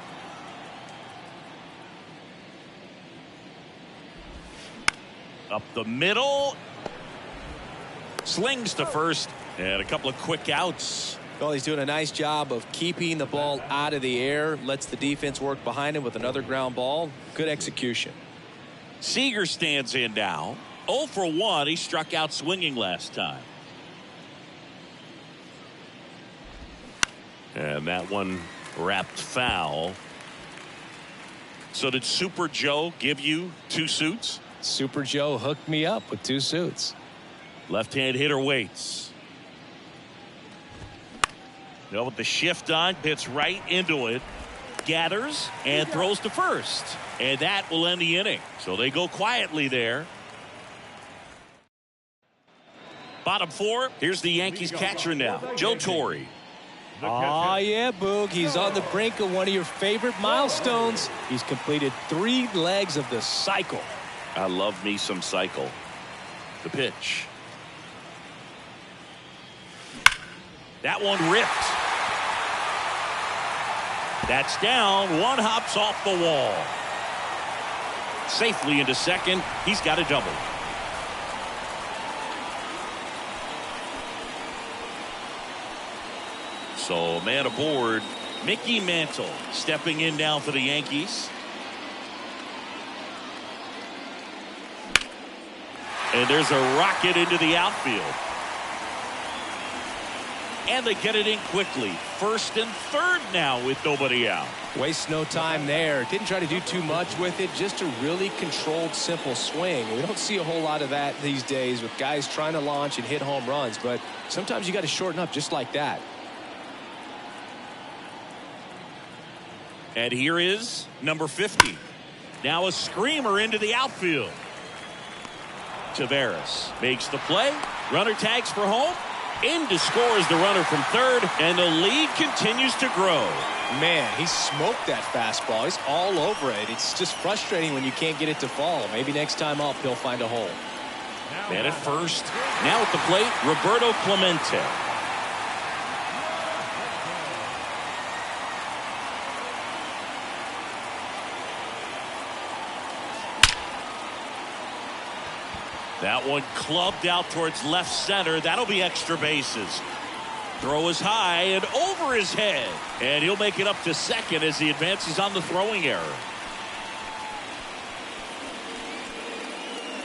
[SPEAKER 1] Up the middle. Slings to first. And a couple of quick outs.
[SPEAKER 2] Well, he's doing a nice job of keeping the ball out of the air. Lets the defense work behind him with another ground ball. Good execution.
[SPEAKER 1] Seager stands in now. 0 for 1. He struck out swinging last time. And that one wrapped foul. So did Super Joe give you 2 suits?
[SPEAKER 2] Super Joe hooked me up with 2 suits.
[SPEAKER 1] Left-hand hitter waits. Now with the shift on, hits right into it. Gathers and throws to first. And that will end the inning. So they go quietly there. Bottom 4. Here's the Yankees catcher now, Joe Torre.
[SPEAKER 2] Oh, yeah, Boog. He's on the brink of one of your favorite milestones. He's completed 3 legs of the cycle.
[SPEAKER 1] I love me some cycle. The pitch. That one ripped. That's down. 1 hops off the wall. Safely into second. He's got a double. So man aboard. Mickey Mantle stepping in now for the Yankees. And there's a rocket into the outfield. And they get it in quickly. First and third now with nobody out.
[SPEAKER 2] Waste no time there. Didn't try to do too much with it. Just a really controlled, simple swing. We don't see a whole lot of that these days with guys trying to launch and hit home runs. But sometimes you got to shorten up just like that.
[SPEAKER 1] And here is number 50. Now a screamer into the outfield. Taveras makes the play. Runner tags for home. In to score is the runner from third. And the lead continues to grow.
[SPEAKER 2] Man, he smoked that fastball. He's all over it. It's just frustrating when you can't get it to fall. Maybe next time up he'll find a hole.
[SPEAKER 1] Man at first. Now at the plate, Roberto Clemente. That one clubbed out towards left center. That'll be extra bases. Throw is high and over his head. And he'll make it up to second as he advances on the throwing error.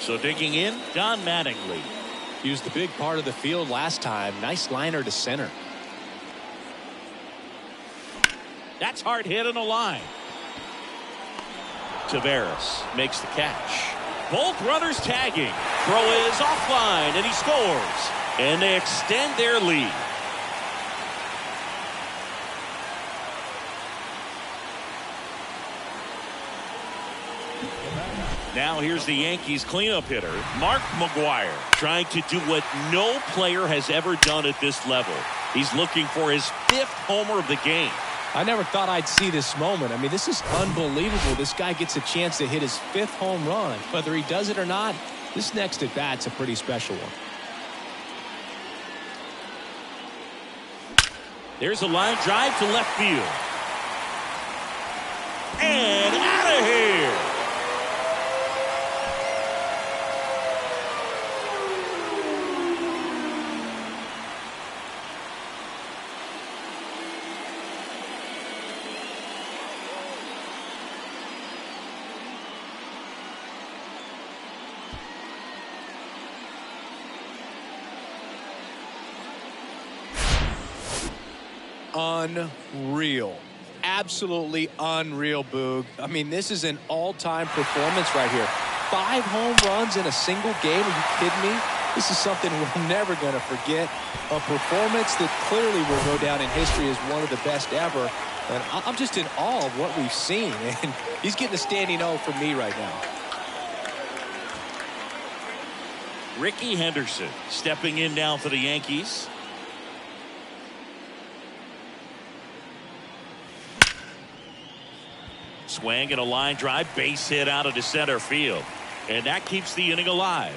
[SPEAKER 1] So digging in, Don Mattingly.
[SPEAKER 2] Used the big part of the field last time. Nice liner to center.
[SPEAKER 1] That's hard hit on the line. Taveras makes the catch. Both runners tagging. Throw is offline and he scores. And they extend their lead. Now here's the Yankees cleanup hitter, Mark McGwire, trying to do what no player has ever done at this level. He's looking for his 5th homer of the game.
[SPEAKER 2] I never thought I'd see this moment. I mean, this is unbelievable. This guy gets a chance to hit his 5th home run. Whether he does it or not, this next at bat's a pretty special one.
[SPEAKER 1] There's a line drive to left field. And out of here.
[SPEAKER 2] Unreal. Absolutely unreal, Boog. I mean, this is an all-time performance right here. 5 home runs in a single game. Are you kidding me? This is something we're never going to forget. A performance that clearly will go down in history as one of the best ever. And I'm just in awe of what we've seen. And he's getting a standing O from me right now.
[SPEAKER 1] Ricky Henderson stepping in now for the Yankees. Swing and a line drive, base hit out of the center field. And that keeps the inning alive.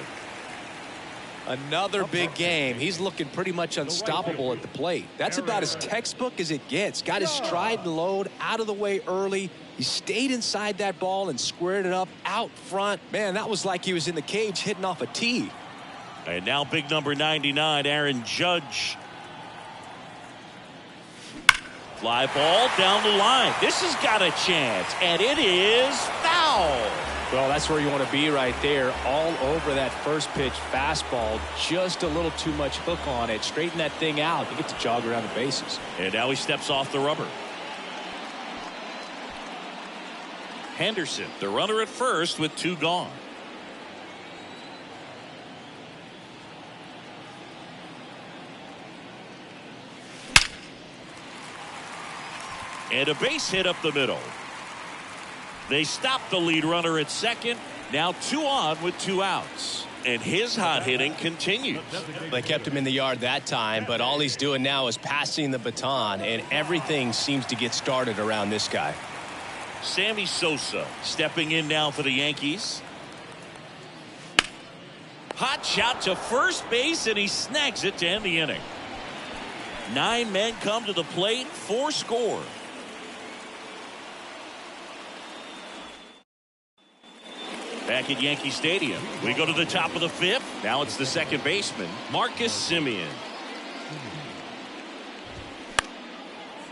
[SPEAKER 2] Another big game. He's looking pretty much unstoppable at the plate. That's about as textbook as it gets. Got his stride and load out of the way early. He stayed inside that ball and squared it up out front. Man, that was like he was in the cage hitting off a tee.
[SPEAKER 1] And now big number 99, Aaron Judge. Fly ball down the line. This has got a chance, and it is foul.
[SPEAKER 2] Well, that's where you want to be right there. All over that first pitch fastball. Just a little too much hook on it. Straighten that thing out. You get to jog around the bases.
[SPEAKER 1] And now he steps off the rubber. Henderson, the runner at first with 2 gone. And a base hit up the middle. They stop the lead runner at second. Now 2 on with 2 outs. And his hot hitting continues.
[SPEAKER 2] They kept him in the yard that time, but all he's doing now is passing the baton, and everything seems to get started around this guy.
[SPEAKER 1] Sammy Sosa stepping in now for the Yankees. Hot shot to first base, and he snags it to end the inning. 9 men come to the plate, 4 score. Back at Yankee Stadium, we go to the top of the 5th. Now it's the second baseman, Marcus Semien.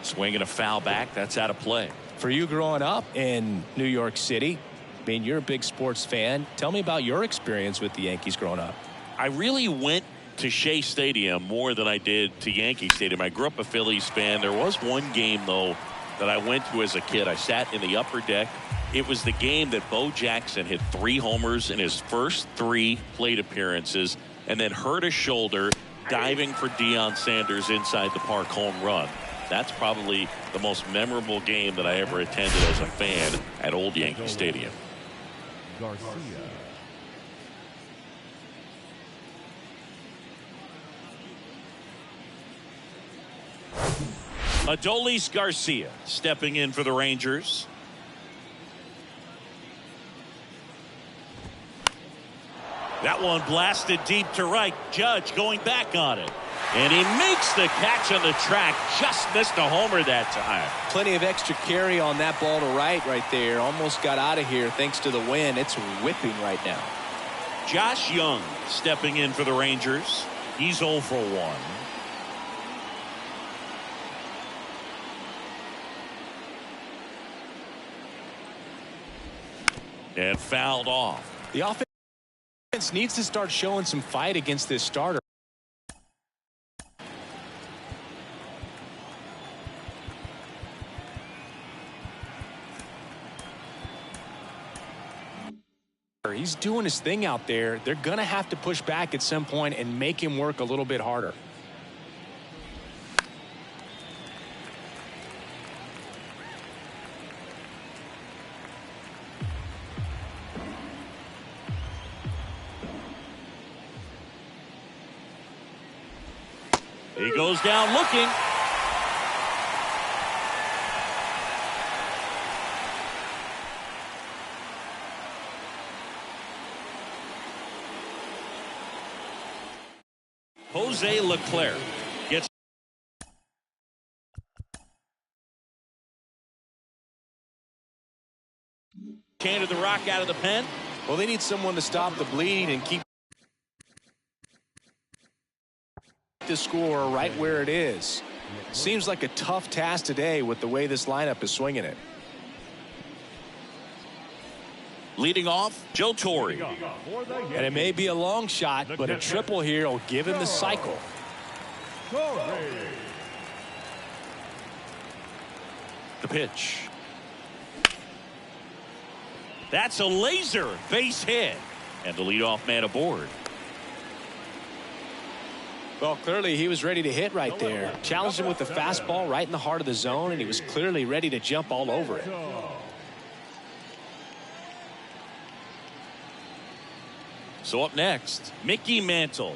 [SPEAKER 1] Swinging a foul back. That's out of play.
[SPEAKER 2] For you growing up in New York City, I mean, you're a big sports fan. Tell me about your experience with the Yankees growing up.
[SPEAKER 1] I really went to Shea Stadium more than I did to Yankee Stadium. I grew up a Phillies fan. There was one game, though, that I went to as a kid. I sat in the upper deck. It was the game that Bo Jackson hit 3 homers in his first 3 plate appearances and then hurt his shoulder diving for Deion Sanders inside the park home run. That's probably the most memorable game that I ever attended as a fan at Old Yankee Stadium.
[SPEAKER 3] Garcia.
[SPEAKER 1] Adolis Garcia stepping in for the Rangers. That one blasted deep to right. Judge going back on it. And he makes the catch on the track. Just missed a homer that time.
[SPEAKER 2] Plenty of extra carry on that ball to right there. Almost got out of here thanks to the wind. It's whipping right now.
[SPEAKER 1] Josh Young stepping in for the Rangers. He's 0 for 1. And fouled off.
[SPEAKER 2] The offense needs to start showing some fight against this starter. He's doing his thing out there. They're going to have to push back at some point and make him work a little bit harder.
[SPEAKER 1] He goes down looking. Jose Leclerc gets handed the rock out of the pen.
[SPEAKER 2] Well, they need someone to stop the bleeding and keep the score right where it is. Seems like a tough task today with the way this lineup is swinging it.
[SPEAKER 1] Leading off, Joe Torre.
[SPEAKER 2] And it may be a long shot, but a triple here will give him the cycle.
[SPEAKER 1] The pitch. That's a laser base hit. And the leadoff man aboard.
[SPEAKER 2] Well, clearly he was ready to hit right there. Challenged him with the fastball right in the heart of the zone, and he was clearly ready to jump all over it.
[SPEAKER 1] So up next, Mickey Mantle.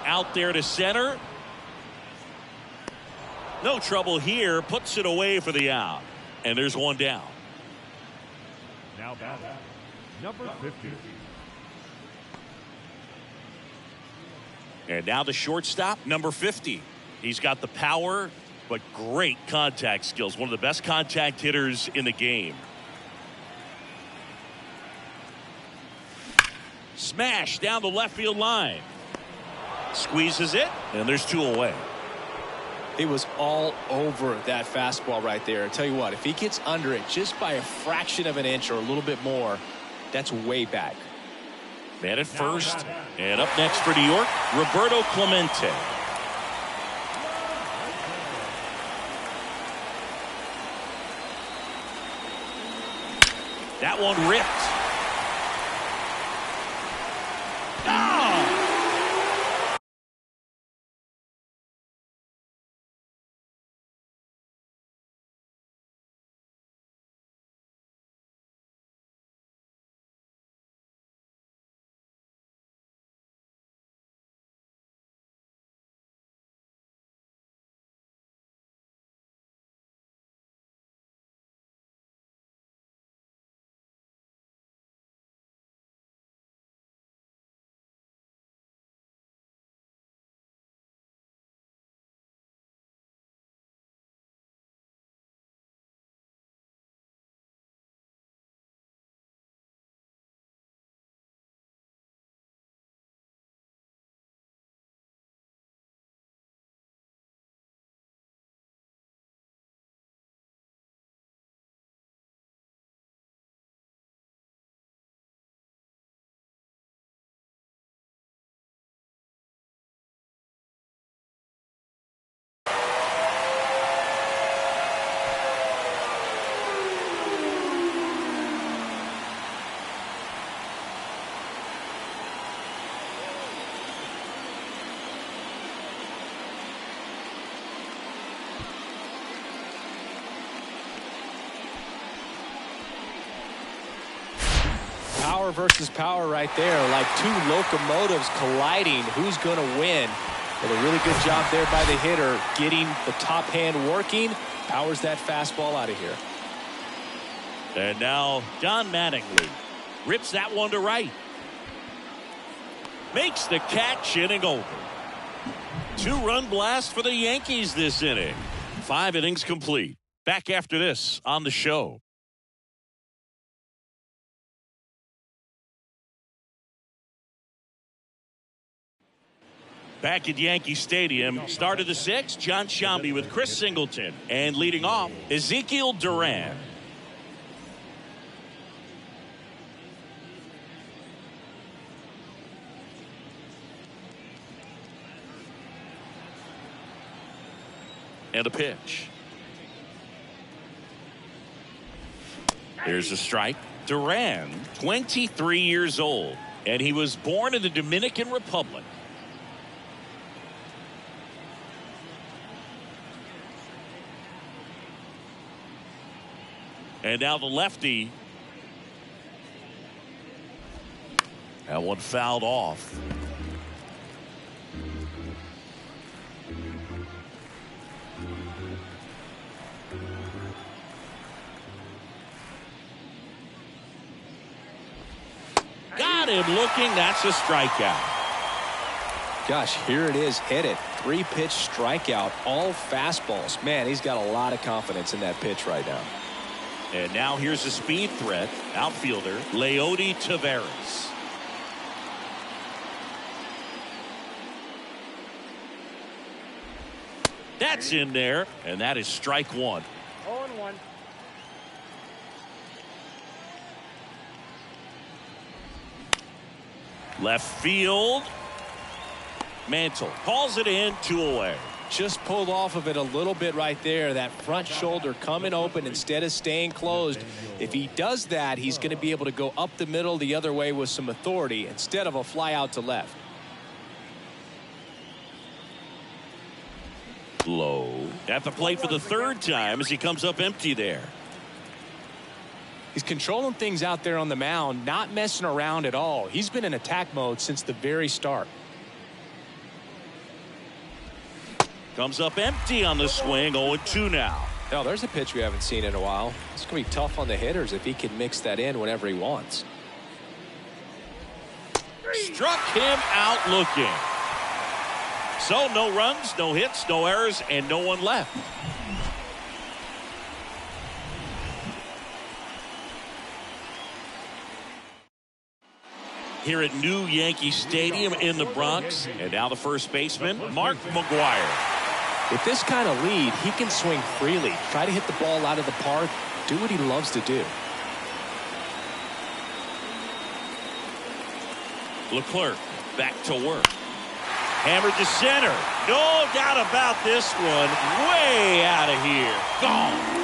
[SPEAKER 1] Out there to center. No trouble here. Puts it away for the out. And there's one down.
[SPEAKER 3] Now batting, number 50.
[SPEAKER 1] And now the shortstop, number 50. He's got the power, but great contact skills. One of the best contact hitters in the game. Smash down the left field line. Squeezes it, and there's 2 away.
[SPEAKER 2] He was all over that fastball right there. I tell you what, if he gets under it just by a fraction of an inch or a little bit more, that's way back.
[SPEAKER 1] Man at first. And up next for New York, Roberto Clemente. That one ripped.
[SPEAKER 2] Power versus power right there, like 2 locomotives colliding. Who's going to win? Well, a really good job there by the hitter, getting the top hand working. Powers that fastball out of here.
[SPEAKER 1] And now Don Mattingly rips that one to right. Makes the catch, inning over. 2-run blast for the Yankees this inning. 5 innings complete. Back after this on the show. Back at Yankee Stadium, start of the sixth, John Shambi with Chris Singleton. And leading off, Ezekiel Duran. And a pitch. There's a strike. Duran, 23 years old, and he was born in the Dominican Republic. And now the lefty. That one fouled off. Got him looking. That's a strikeout.
[SPEAKER 2] Gosh, here it is, hit it. 3-pitch strikeout, all fastballs. Man, he's got a lot of confidence in that pitch right now.
[SPEAKER 1] And now here's a speed threat, outfielder Leody Taveras. That's in there, and that is strike one.
[SPEAKER 3] 0-1.
[SPEAKER 1] Left field. Mantle calls it in, 2 away.
[SPEAKER 2] Just pulled off of it a little bit right there. That front shoulder coming open instead of staying closed. If he does that, he's going to be able to go up the middle the other way with some authority instead of a fly out to left.
[SPEAKER 1] Low at the plate for the 3rd time as he comes up empty there.
[SPEAKER 2] He's controlling things out there on the mound, not messing around at all. He's been in attack mode since the very start.
[SPEAKER 1] Comes up empty on the swing, 0-2 now.
[SPEAKER 2] Now, there's a pitch we haven't seen in a while. It's going to be tough on the hitters if he can mix that in whenever he wants.
[SPEAKER 1] Struck him out looking. So no runs, no hits, no errors, and no one left. Here at New Yankee Stadium in the Bronx. And now the first baseman, Mark McGwire.
[SPEAKER 2] With this kind of lead, he can swing freely, try to hit the ball out of the park, do what he loves to do.
[SPEAKER 1] Leclerc back to work. Hammered to center. No doubt about this one. Way out of here. Gone.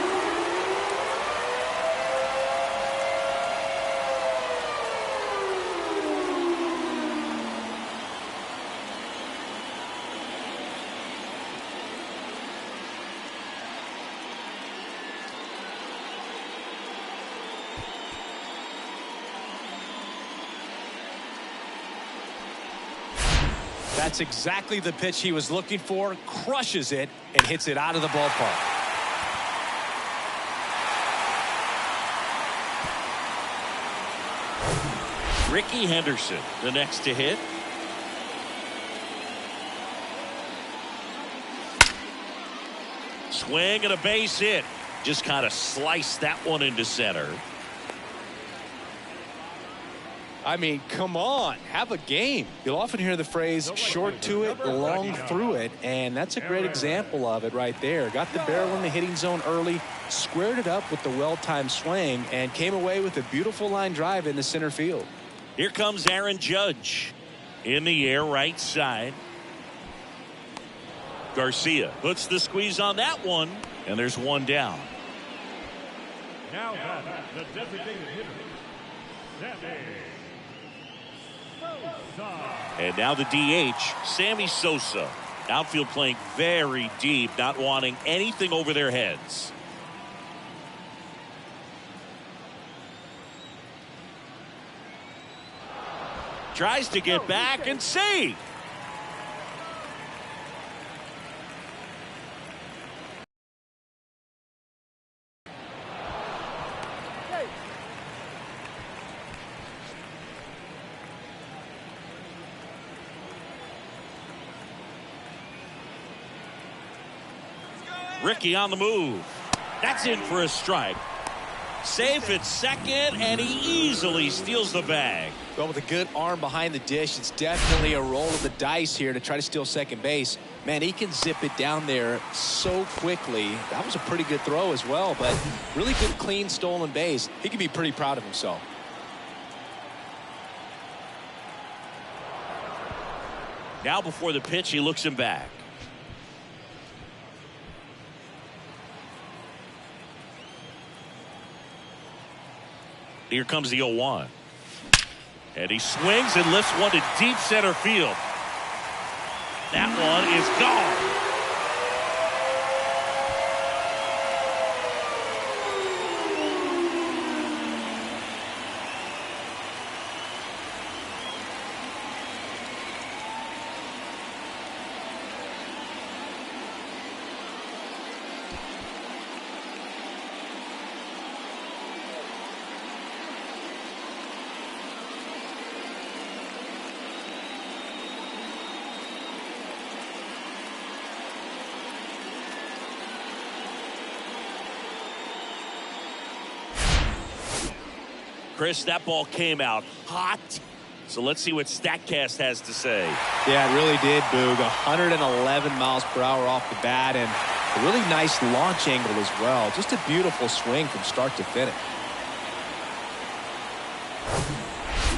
[SPEAKER 2] That's exactly the pitch he was looking for. Crushes it and hits it out of the ballpark.
[SPEAKER 1] Ricky Henderson, the next to hit. Swing and a base hit. Just kind of sliced that one into center.
[SPEAKER 2] I mean, come on, have a game. You'll often hear the phrase short to it, long through it, and that's a great example of it right there. Got the barrel in the hitting zone early, squared it up with the well-timed swing, and came away with a beautiful line drive into center field.
[SPEAKER 1] Here comes Aaron Judge in the air right side. Garcia puts the squeeze on that one, and there's one down.
[SPEAKER 3] Now the designated hitter, Sammy.
[SPEAKER 1] And now the DH, Sammy Sosa. Outfield playing very deep, not wanting anything over their heads. Tries to get back and save. Ricky on the move. That's in for a strike. Safe at second, and he easily steals the bag.
[SPEAKER 2] Well, with a good arm behind the dish, it's definitely a roll of the dice here to try to steal second base. Man, he can zip it down there so quickly. That was a pretty good throw as well, but really good, clean, stolen base. He can be pretty proud of himself.
[SPEAKER 1] Now before the pitch, he looks him back. Here comes the 0-1. And he swings and lifts one to deep center field. That one is gone. Chris, that ball came out hot. So let's see what StatCast has to say.
[SPEAKER 2] Yeah, it really did, Boog. 111 miles per hour off the bat, and a really nice launch angle as well. Just a beautiful swing from start to finish.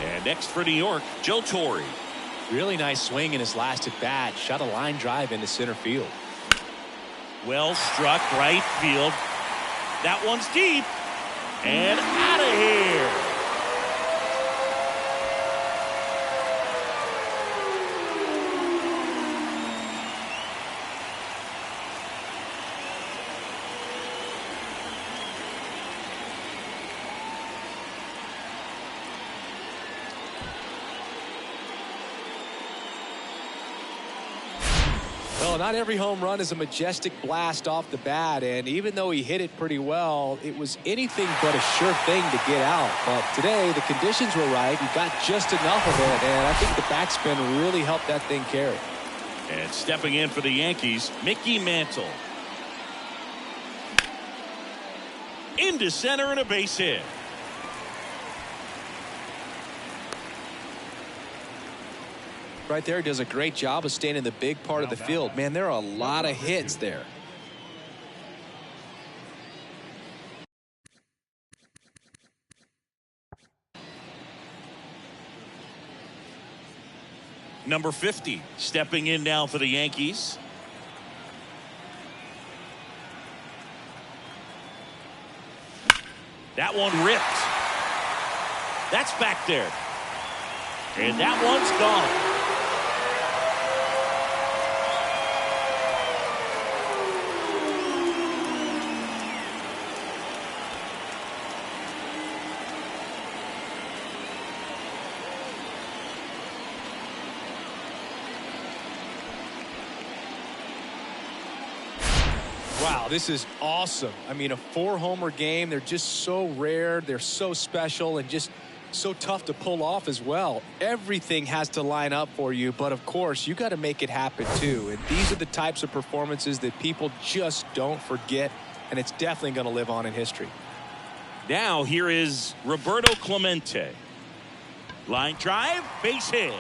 [SPEAKER 1] And next for New York, Joe Torre.
[SPEAKER 2] Really nice swing in his last at bat. Shot a line drive into center field.
[SPEAKER 1] Well struck right field. That one's deep. And out of here.
[SPEAKER 2] Well, not every home run is a majestic blast off the bat, and even though he hit it pretty well, it was anything but a sure thing to get out. But today, the conditions were right. He got just enough of it, and I think the backspin really helped that thing carry.
[SPEAKER 1] And stepping in for the Yankees, Mickey Mantle. Into center and a base hit.
[SPEAKER 2] Right there, does a great job of staying in the big part of the field. Man, there are a lot of hits there.
[SPEAKER 1] Number 50 stepping in now for the Yankees. That one ripped. That's back there. And that one's gone.
[SPEAKER 2] Wow, this is awesome. I mean, a 4-homer game. They're just so rare. They're so special and just so tough to pull off as well. Everything has to line up for you, but of course, you got to make it happen too. And these are the types of performances that people just don't forget, and it's definitely going to live on in history.
[SPEAKER 1] Now here is Roberto Clemente. Line drive, base hit.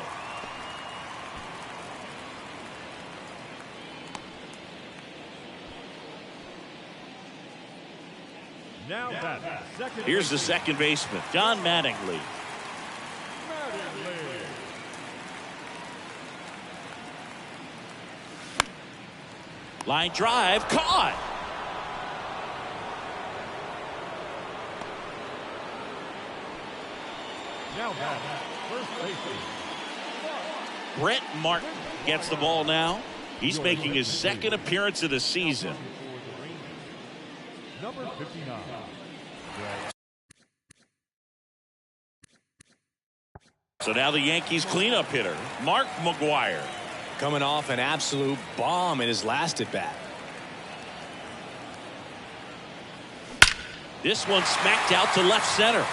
[SPEAKER 3] Now that second.
[SPEAKER 1] Here's the second baseman, Don Mattingly. Line drive, caught.
[SPEAKER 3] Now that first baseman.
[SPEAKER 1] Brett Martin gets the ball now. He's making his second appearance of the season.
[SPEAKER 3] Number 59.
[SPEAKER 1] So now the Yankees cleanup hitter, Mark McGwire.
[SPEAKER 2] Coming off an absolute bomb in his last at bat.
[SPEAKER 1] This one smacked out to left center.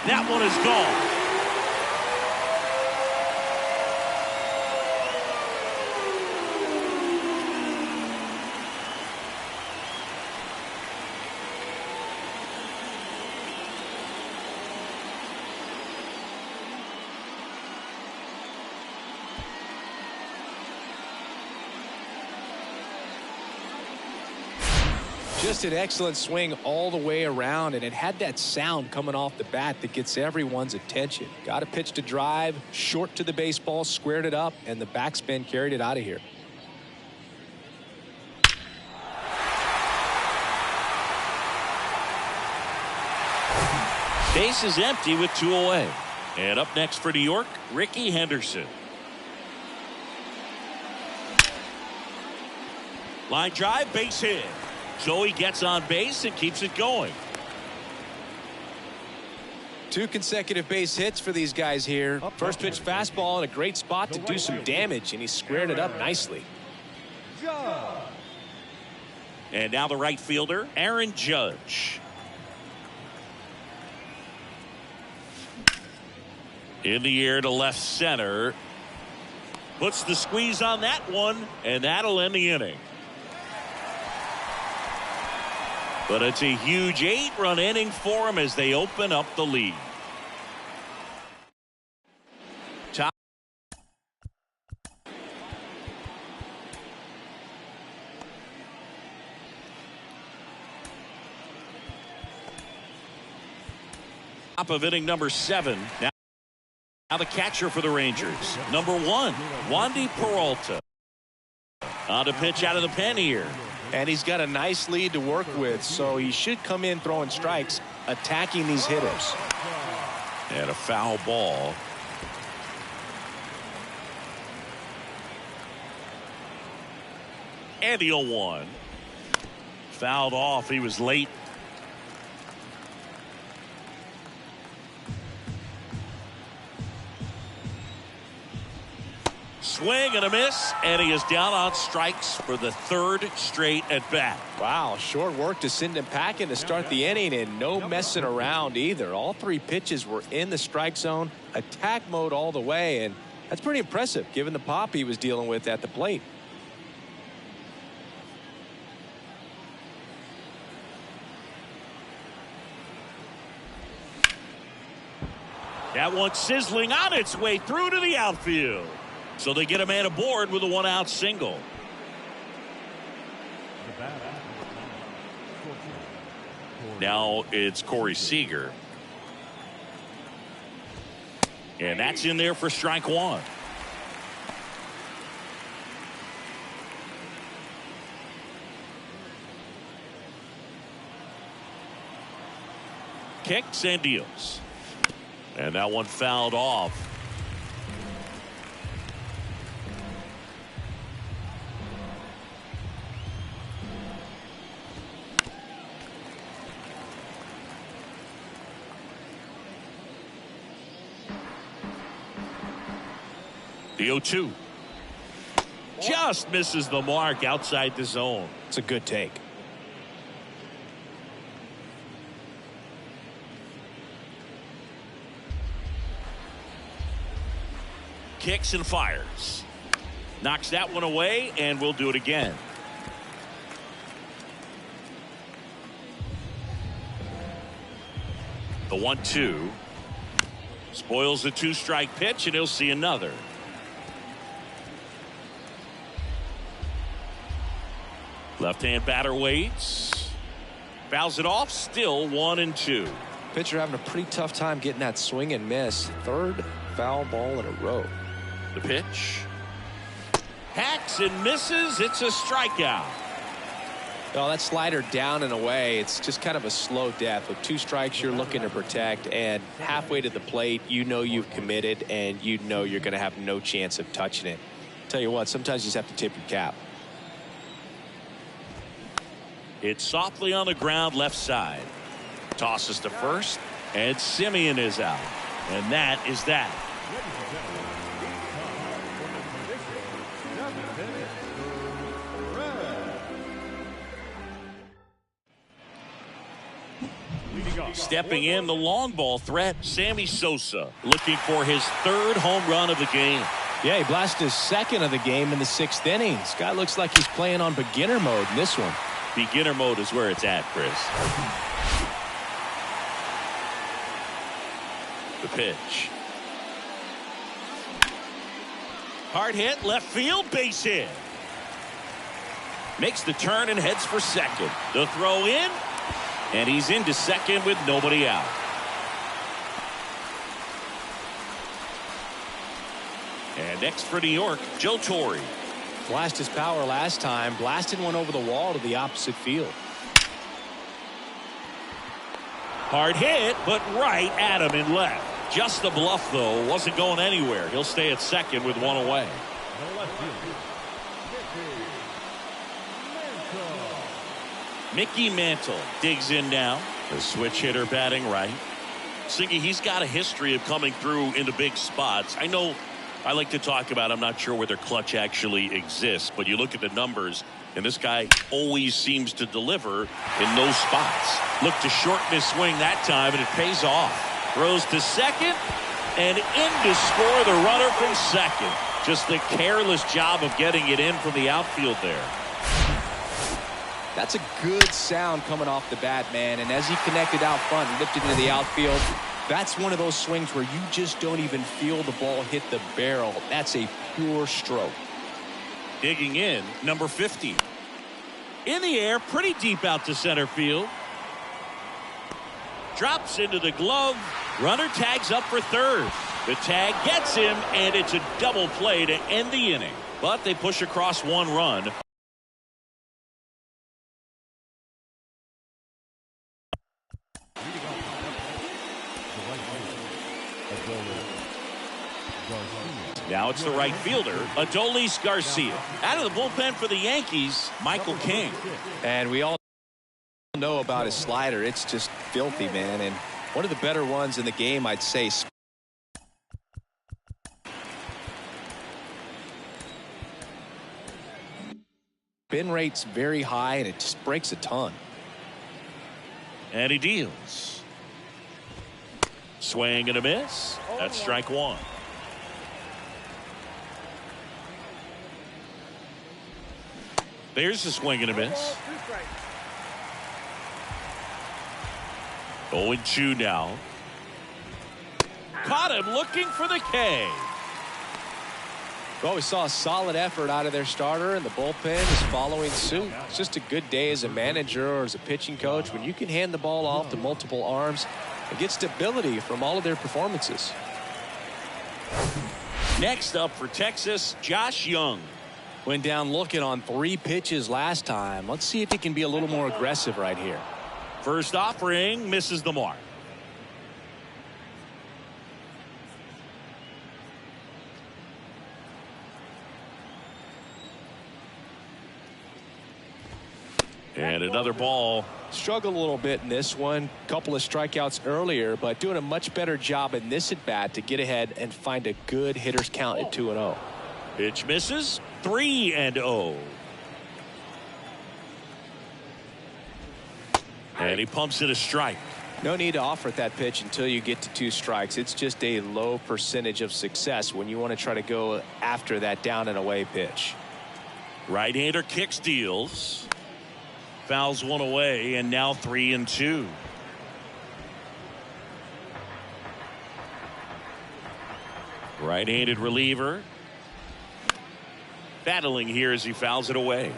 [SPEAKER 1] That one is gone.
[SPEAKER 2] Just an excellent swing all the way around, and it had that sound coming off the bat that gets everyone's attention. Got a pitch to drive, short to the baseball, squared it up, and the backspin carried it out of here.
[SPEAKER 1] Base is empty with 2 away. And up next for New York, Ricky Henderson. Line drive, base hit. So he gets on base and keeps it going.
[SPEAKER 2] 2 consecutive base hits for these guys here. First pitch fastball in a great spot to do some damage, and he squared it up nicely.
[SPEAKER 1] And now the right fielder, Aaron Judge. In the air to left center. Puts the squeeze on that one, and that'll end the inning. But it's a huge 8-run inning for him as they open up the lead. Top of inning number 7. Now the catcher for the Rangers, number 1, Wandy Peralta. On to pitch out of the pen here.
[SPEAKER 2] And he's got a nice lead to work with, so he should come in throwing strikes, attacking these hitters.
[SPEAKER 1] And a foul ball. And the 0-1. Fouled off. He was late. Swing and a miss, and he is down on strikes for the 3rd straight at bat.
[SPEAKER 2] Wow, short work to send him packing to start the inning, and no messing around either. All 3 pitches were in the strike zone, attack mode all the way, and that's pretty impressive given the pop he was dealing with at the plate.
[SPEAKER 1] That one sizzling on its way through to the outfield. So they get a man aboard with a 1-out single. Now it's Corey Seager. And that's in there for strike 1. Kicks and deals. And that one fouled off. The 0-2. Just misses the mark outside the zone.
[SPEAKER 2] It's a good take.
[SPEAKER 1] Kicks and fires. Knocks that one away, and we'll do it again. The 1-2. Spoils the 2-strike pitch, and he'll see another. Left-hand batter waits. Fouls it off. Still 1-2.
[SPEAKER 2] Pitcher having a pretty tough time getting that swing and miss. 3rd foul ball in a row.
[SPEAKER 1] The pitch. Hacks and misses. It's a strikeout.
[SPEAKER 2] Well, that slider down and away, it's just kind of a slow death. With 2 strikes you're looking to protect, and halfway to the plate you know you've committed and you know you're going to have no chance of touching it. Tell you what, sometimes you just have to tip your cap.
[SPEAKER 1] It's softly on the ground left side. Tosses to first, and Simeon is out. And that is that. Stepping in, the long ball threat, Sammy Sosa, looking for his 3rd home run of the game.
[SPEAKER 2] Yeah, he blasted his 2nd of the game in the 6th inning. This guy looks like he's playing on beginner mode in this one.
[SPEAKER 1] Beginner mode is where it's at, Chris. The pitch. Hard hit, left field, base hit. Makes the turn and heads for second. The throw in, and he's into second with nobody out. And next for New York, Joe Torre.
[SPEAKER 2] Flashed his power last time, blasted one over the wall to the opposite field.
[SPEAKER 1] Hard hit, but right at him in left. Just the bluff, though, wasn't going anywhere. He'll stay at second with one away.
[SPEAKER 3] The left fielder,
[SPEAKER 1] Mickey Mantle digs in now. The switch hitter batting right. Siggy, he's got a history of coming through into big spots. I know I like to talk about, I'm not sure whether clutch actually exists, but you look at the numbers, and this guy always seems to deliver in those spots. Look to shorten his swing that time, and it pays off. Throws to second, and in to score the runner from second. Just a careless job of getting it in from the outfield there.
[SPEAKER 2] That's a good sound coming off the bat, man. And as he connected out front and lifted into the outfield, that's one of those swings where you just don't even feel the ball hit the barrel. That's a pure stroke.
[SPEAKER 1] Digging in, number 50. In the air, pretty deep out to center field. Drops into the glove. Runner tags up for third. The tag gets him, and it's a double play to end the inning. But they push across one run. Now it's the right fielder, Adolis Garcia. Out of the bullpen for the Yankees, Michael King.
[SPEAKER 2] And we all know about his slider. It's just filthy, man. And one of the better ones in the game, I'd say. Spin rate's very high, and it just breaks a ton.
[SPEAKER 1] And he deals. Swing and a miss. That's strike one. There's the swing and a miss. 0-2 now. Caught him looking for the K.
[SPEAKER 2] Well, we saw a solid effort out of their starter, and the bullpen is following suit. It's just a good day as a manager or as a pitching coach when you can hand the ball off to multiple arms and get stability from all of their performances.
[SPEAKER 1] Next up for Texas, Josh Young.
[SPEAKER 2] Went down looking on 3 pitches last time. Let's see if he can be a little more aggressive right here.
[SPEAKER 1] First offering misses the mark. And another ball.
[SPEAKER 2] Struggled a little bit in this one. Couple of strikeouts earlier, but doing a much better job in this at bat to get ahead and find a good hitter's count at 2-0.
[SPEAKER 1] Pitch misses. 3-0. And he pumps it a strike.
[SPEAKER 2] No need to offer at that pitch until you get to 2 strikes. It's just a low percentage of success when you want to try to go after that down and away pitch.
[SPEAKER 1] Right-hander kicks, deals. Fouls one away, and now 3-2. Right-handed reliever. Battling here as he fouls it away.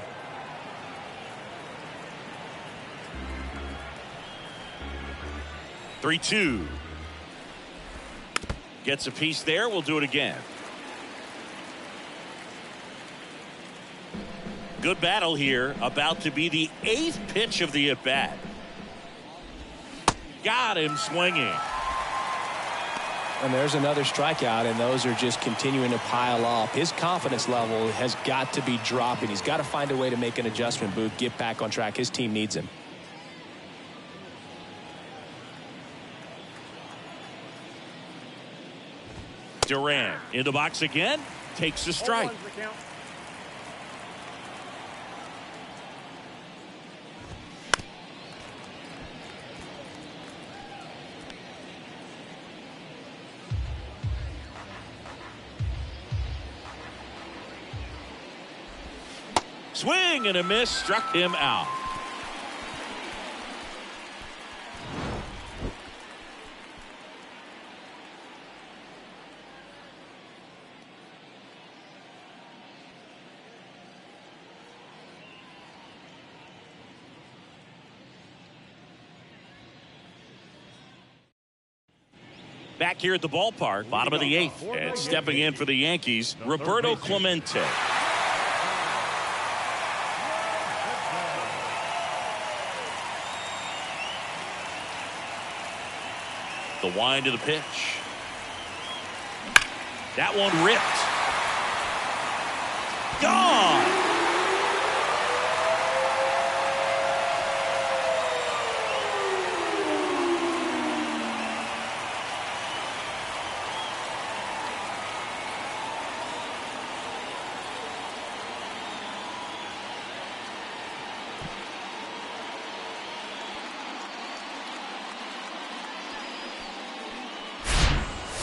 [SPEAKER 1] Three-two. Gets a piece there. We'll do it again. Good battle here. About to be the 8th pitch of the at-bat. Got him swinging.
[SPEAKER 2] And there's another strikeout, and those are just continuing to pile up. His confidence level has got to be dropping. He's got to find a way to make an adjustment, Boog, get back on track. His team needs him.
[SPEAKER 1] Duran in the box again. Takes a strike. Swing and a miss, struck him out. Back here at the ballpark, bottom of the 8th, and stepping in for the Yankees, Roberto Clemente. The wind of the pitch. That one ripped. Gone.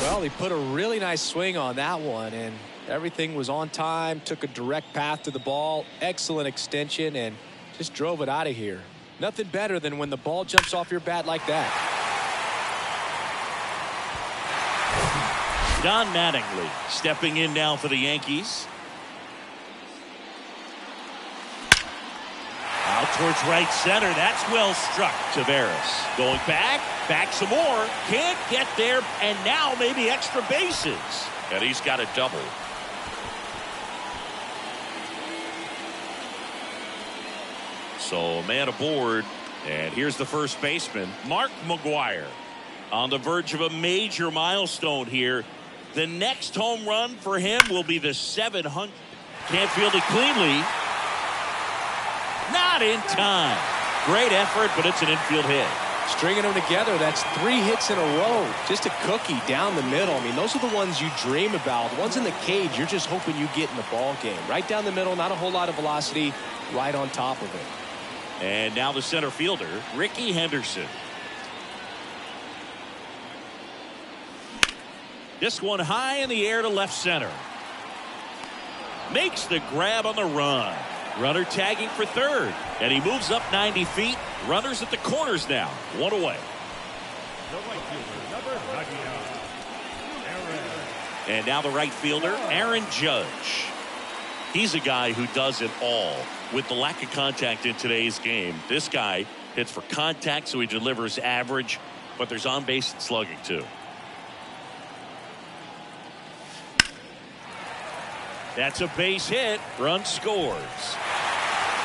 [SPEAKER 2] Well, he put a really nice swing on that one, and everything was on time, took a direct path to the ball, excellent extension, and just drove it out of here. Nothing better than when the ball jumps off your bat like that.
[SPEAKER 1] Don Mattingly stepping in now for the Yankees. Out towards right center. That's well struck. Taveras going back some more. Can't get there, and now maybe extra bases. And he's got a double. So man aboard, and here's the first baseman, Mark McGwire, on the verge of a major milestone here. The next home run for him will be the 700. Can't field it cleanly. Not in time. Great effort, but it's an infield hit.
[SPEAKER 2] Stringing them together, that's 3 hits in a row. Just a cookie down the middle. I mean, those are the ones you dream about. The ones in the cage, you're just hoping you get in the ball game. Right down the middle, not a whole lot of velocity, right on top of it.
[SPEAKER 1] And now the center fielder, Ricky Henderson. This one high in the air to left center. Makes the grab on the run. Runner tagging for third, and he moves up 90 feet. Runners at the corners now. 1 away.
[SPEAKER 3] The right fielder, number 99, Aaron.
[SPEAKER 1] And now the right fielder, Aaron Judge. He's a guy who does it all. With the lack of contact in today's game, this guy hits for contact, so he delivers average, but there's on-base slugging too. That's a base hit. Run scores.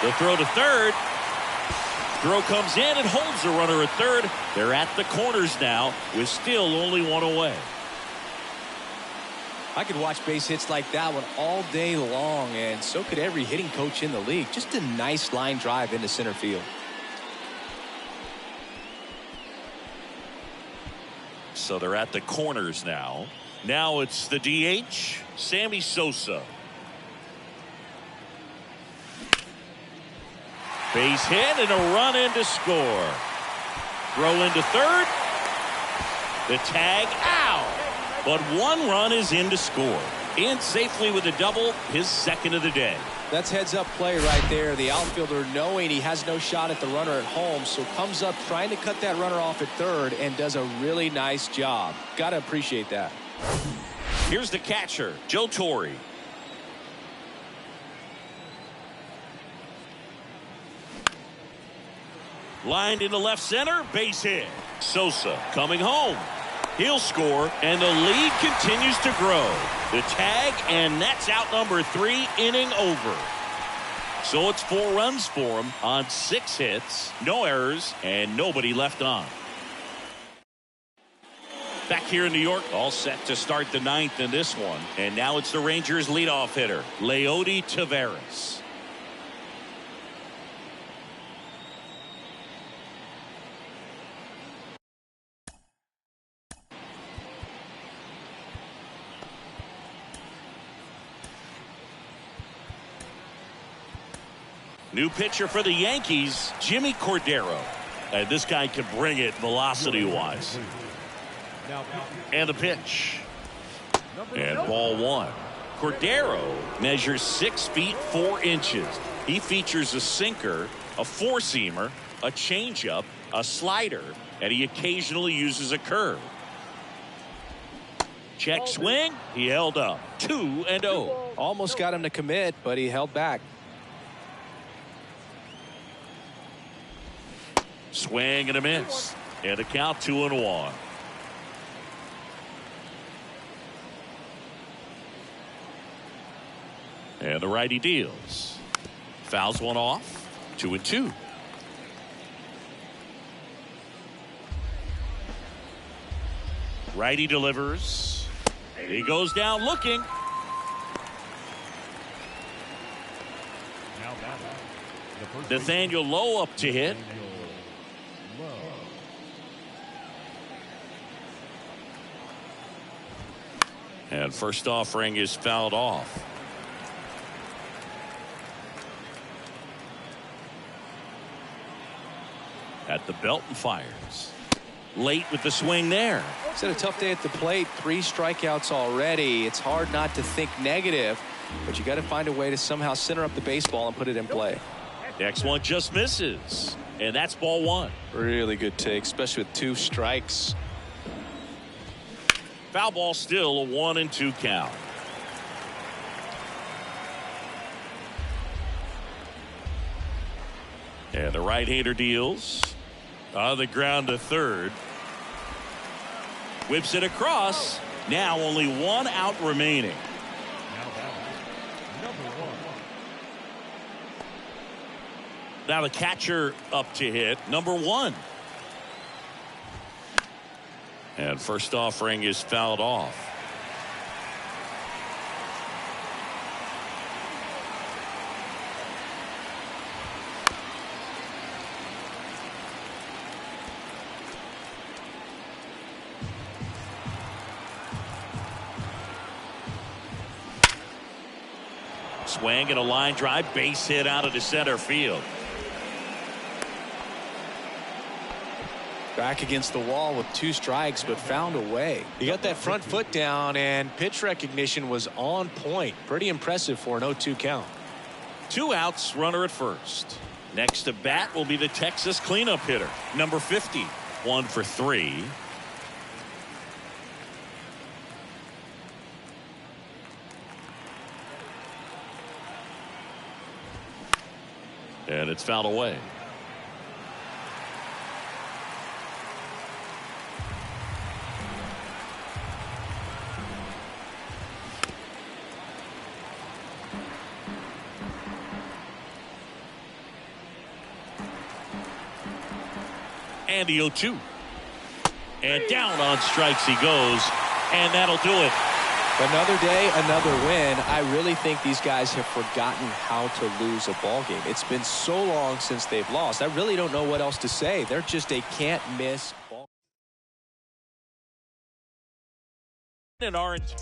[SPEAKER 1] The throw to third. Throw comes in and holds the runner at third. They're at the corners now with still only 1 away.
[SPEAKER 2] I could watch base hits like that one all day long, and so could every hitting coach in the league. Just a nice line drive into center field.
[SPEAKER 1] So they're at the corners now. Now it's the DH, Sammy Sosa. Base hit and a run in to score. Throw into third. The tag out. But 1 run is in to score. In safely with a double, his second of the day.
[SPEAKER 2] That's heads-up play right there. The outfielder knowing he has no shot at the runner at home, so comes up trying to cut that runner off at third and does a really nice job. Got to appreciate that.
[SPEAKER 1] Here's the catcher, Joe Torre. Lined into left center, base hit. Sosa coming home. He'll score, and the lead continues to grow. The tag, and that's out number 3, inning over. So it's 4 runs for him on 6 hits, no errors, and nobody left on. Back here in New York, all set to start the 9th in this one. And now it's the Rangers leadoff hitter, Leody Taveras. New pitcher for the Yankees, Jimmy Cordero. And this guy can bring it velocity-wise. And the pitch. And ball 1. Cordero measures 6 feet 4 inches. He features a sinker, a four-seamer, a changeup, a slider, and he occasionally uses a curve. Check swing. He held up. 2-0.
[SPEAKER 2] Almost got him to commit, but he held back.
[SPEAKER 1] Swing and a miss. And the count 2-1. And the righty deals. Fouls one off. 2-2. Righty delivers. He goes down looking.
[SPEAKER 3] Now batting, the first
[SPEAKER 1] Nathaniel Lowe up to hit.
[SPEAKER 3] Nathaniel Lowe.
[SPEAKER 1] And first offering is fouled off. At the belt and fires. Late with the swing there.
[SPEAKER 2] It's had a tough day at the plate. 3 strikeouts already. It's hard not to think negative, but you got to find a way to somehow center up the baseball and put it in play.
[SPEAKER 1] Next one just misses. And that's ball 1.
[SPEAKER 2] Really good take, especially with 2 strikes.
[SPEAKER 1] Foul ball, still a 1-2 count. And the right-hander deals. On the ground to third. Whips it across. Now only 1 out remaining.
[SPEAKER 3] Now batting, number 1.
[SPEAKER 1] Now the catcher up to hit. Number 1. And first offering is fouled off. Swing and a line drive, base hit out of the center field.
[SPEAKER 2] Back against the wall with 2 strikes, but found a way. He got that front foot down, and pitch recognition was on point. Pretty impressive for an 0-2 count.
[SPEAKER 1] 2 outs, runner at first. Next to bat will be the Texas cleanup hitter, number 50. 1 for 3. And it's fouled away. And the 0-2. And down on strikes he goes. And that'll do it.
[SPEAKER 2] Another day, another win. I really think these guys have forgotten how to lose a ball game. It's been so long since they've lost. I really don't know what else to say. They're just a can't miss ball.
[SPEAKER 1] And orange.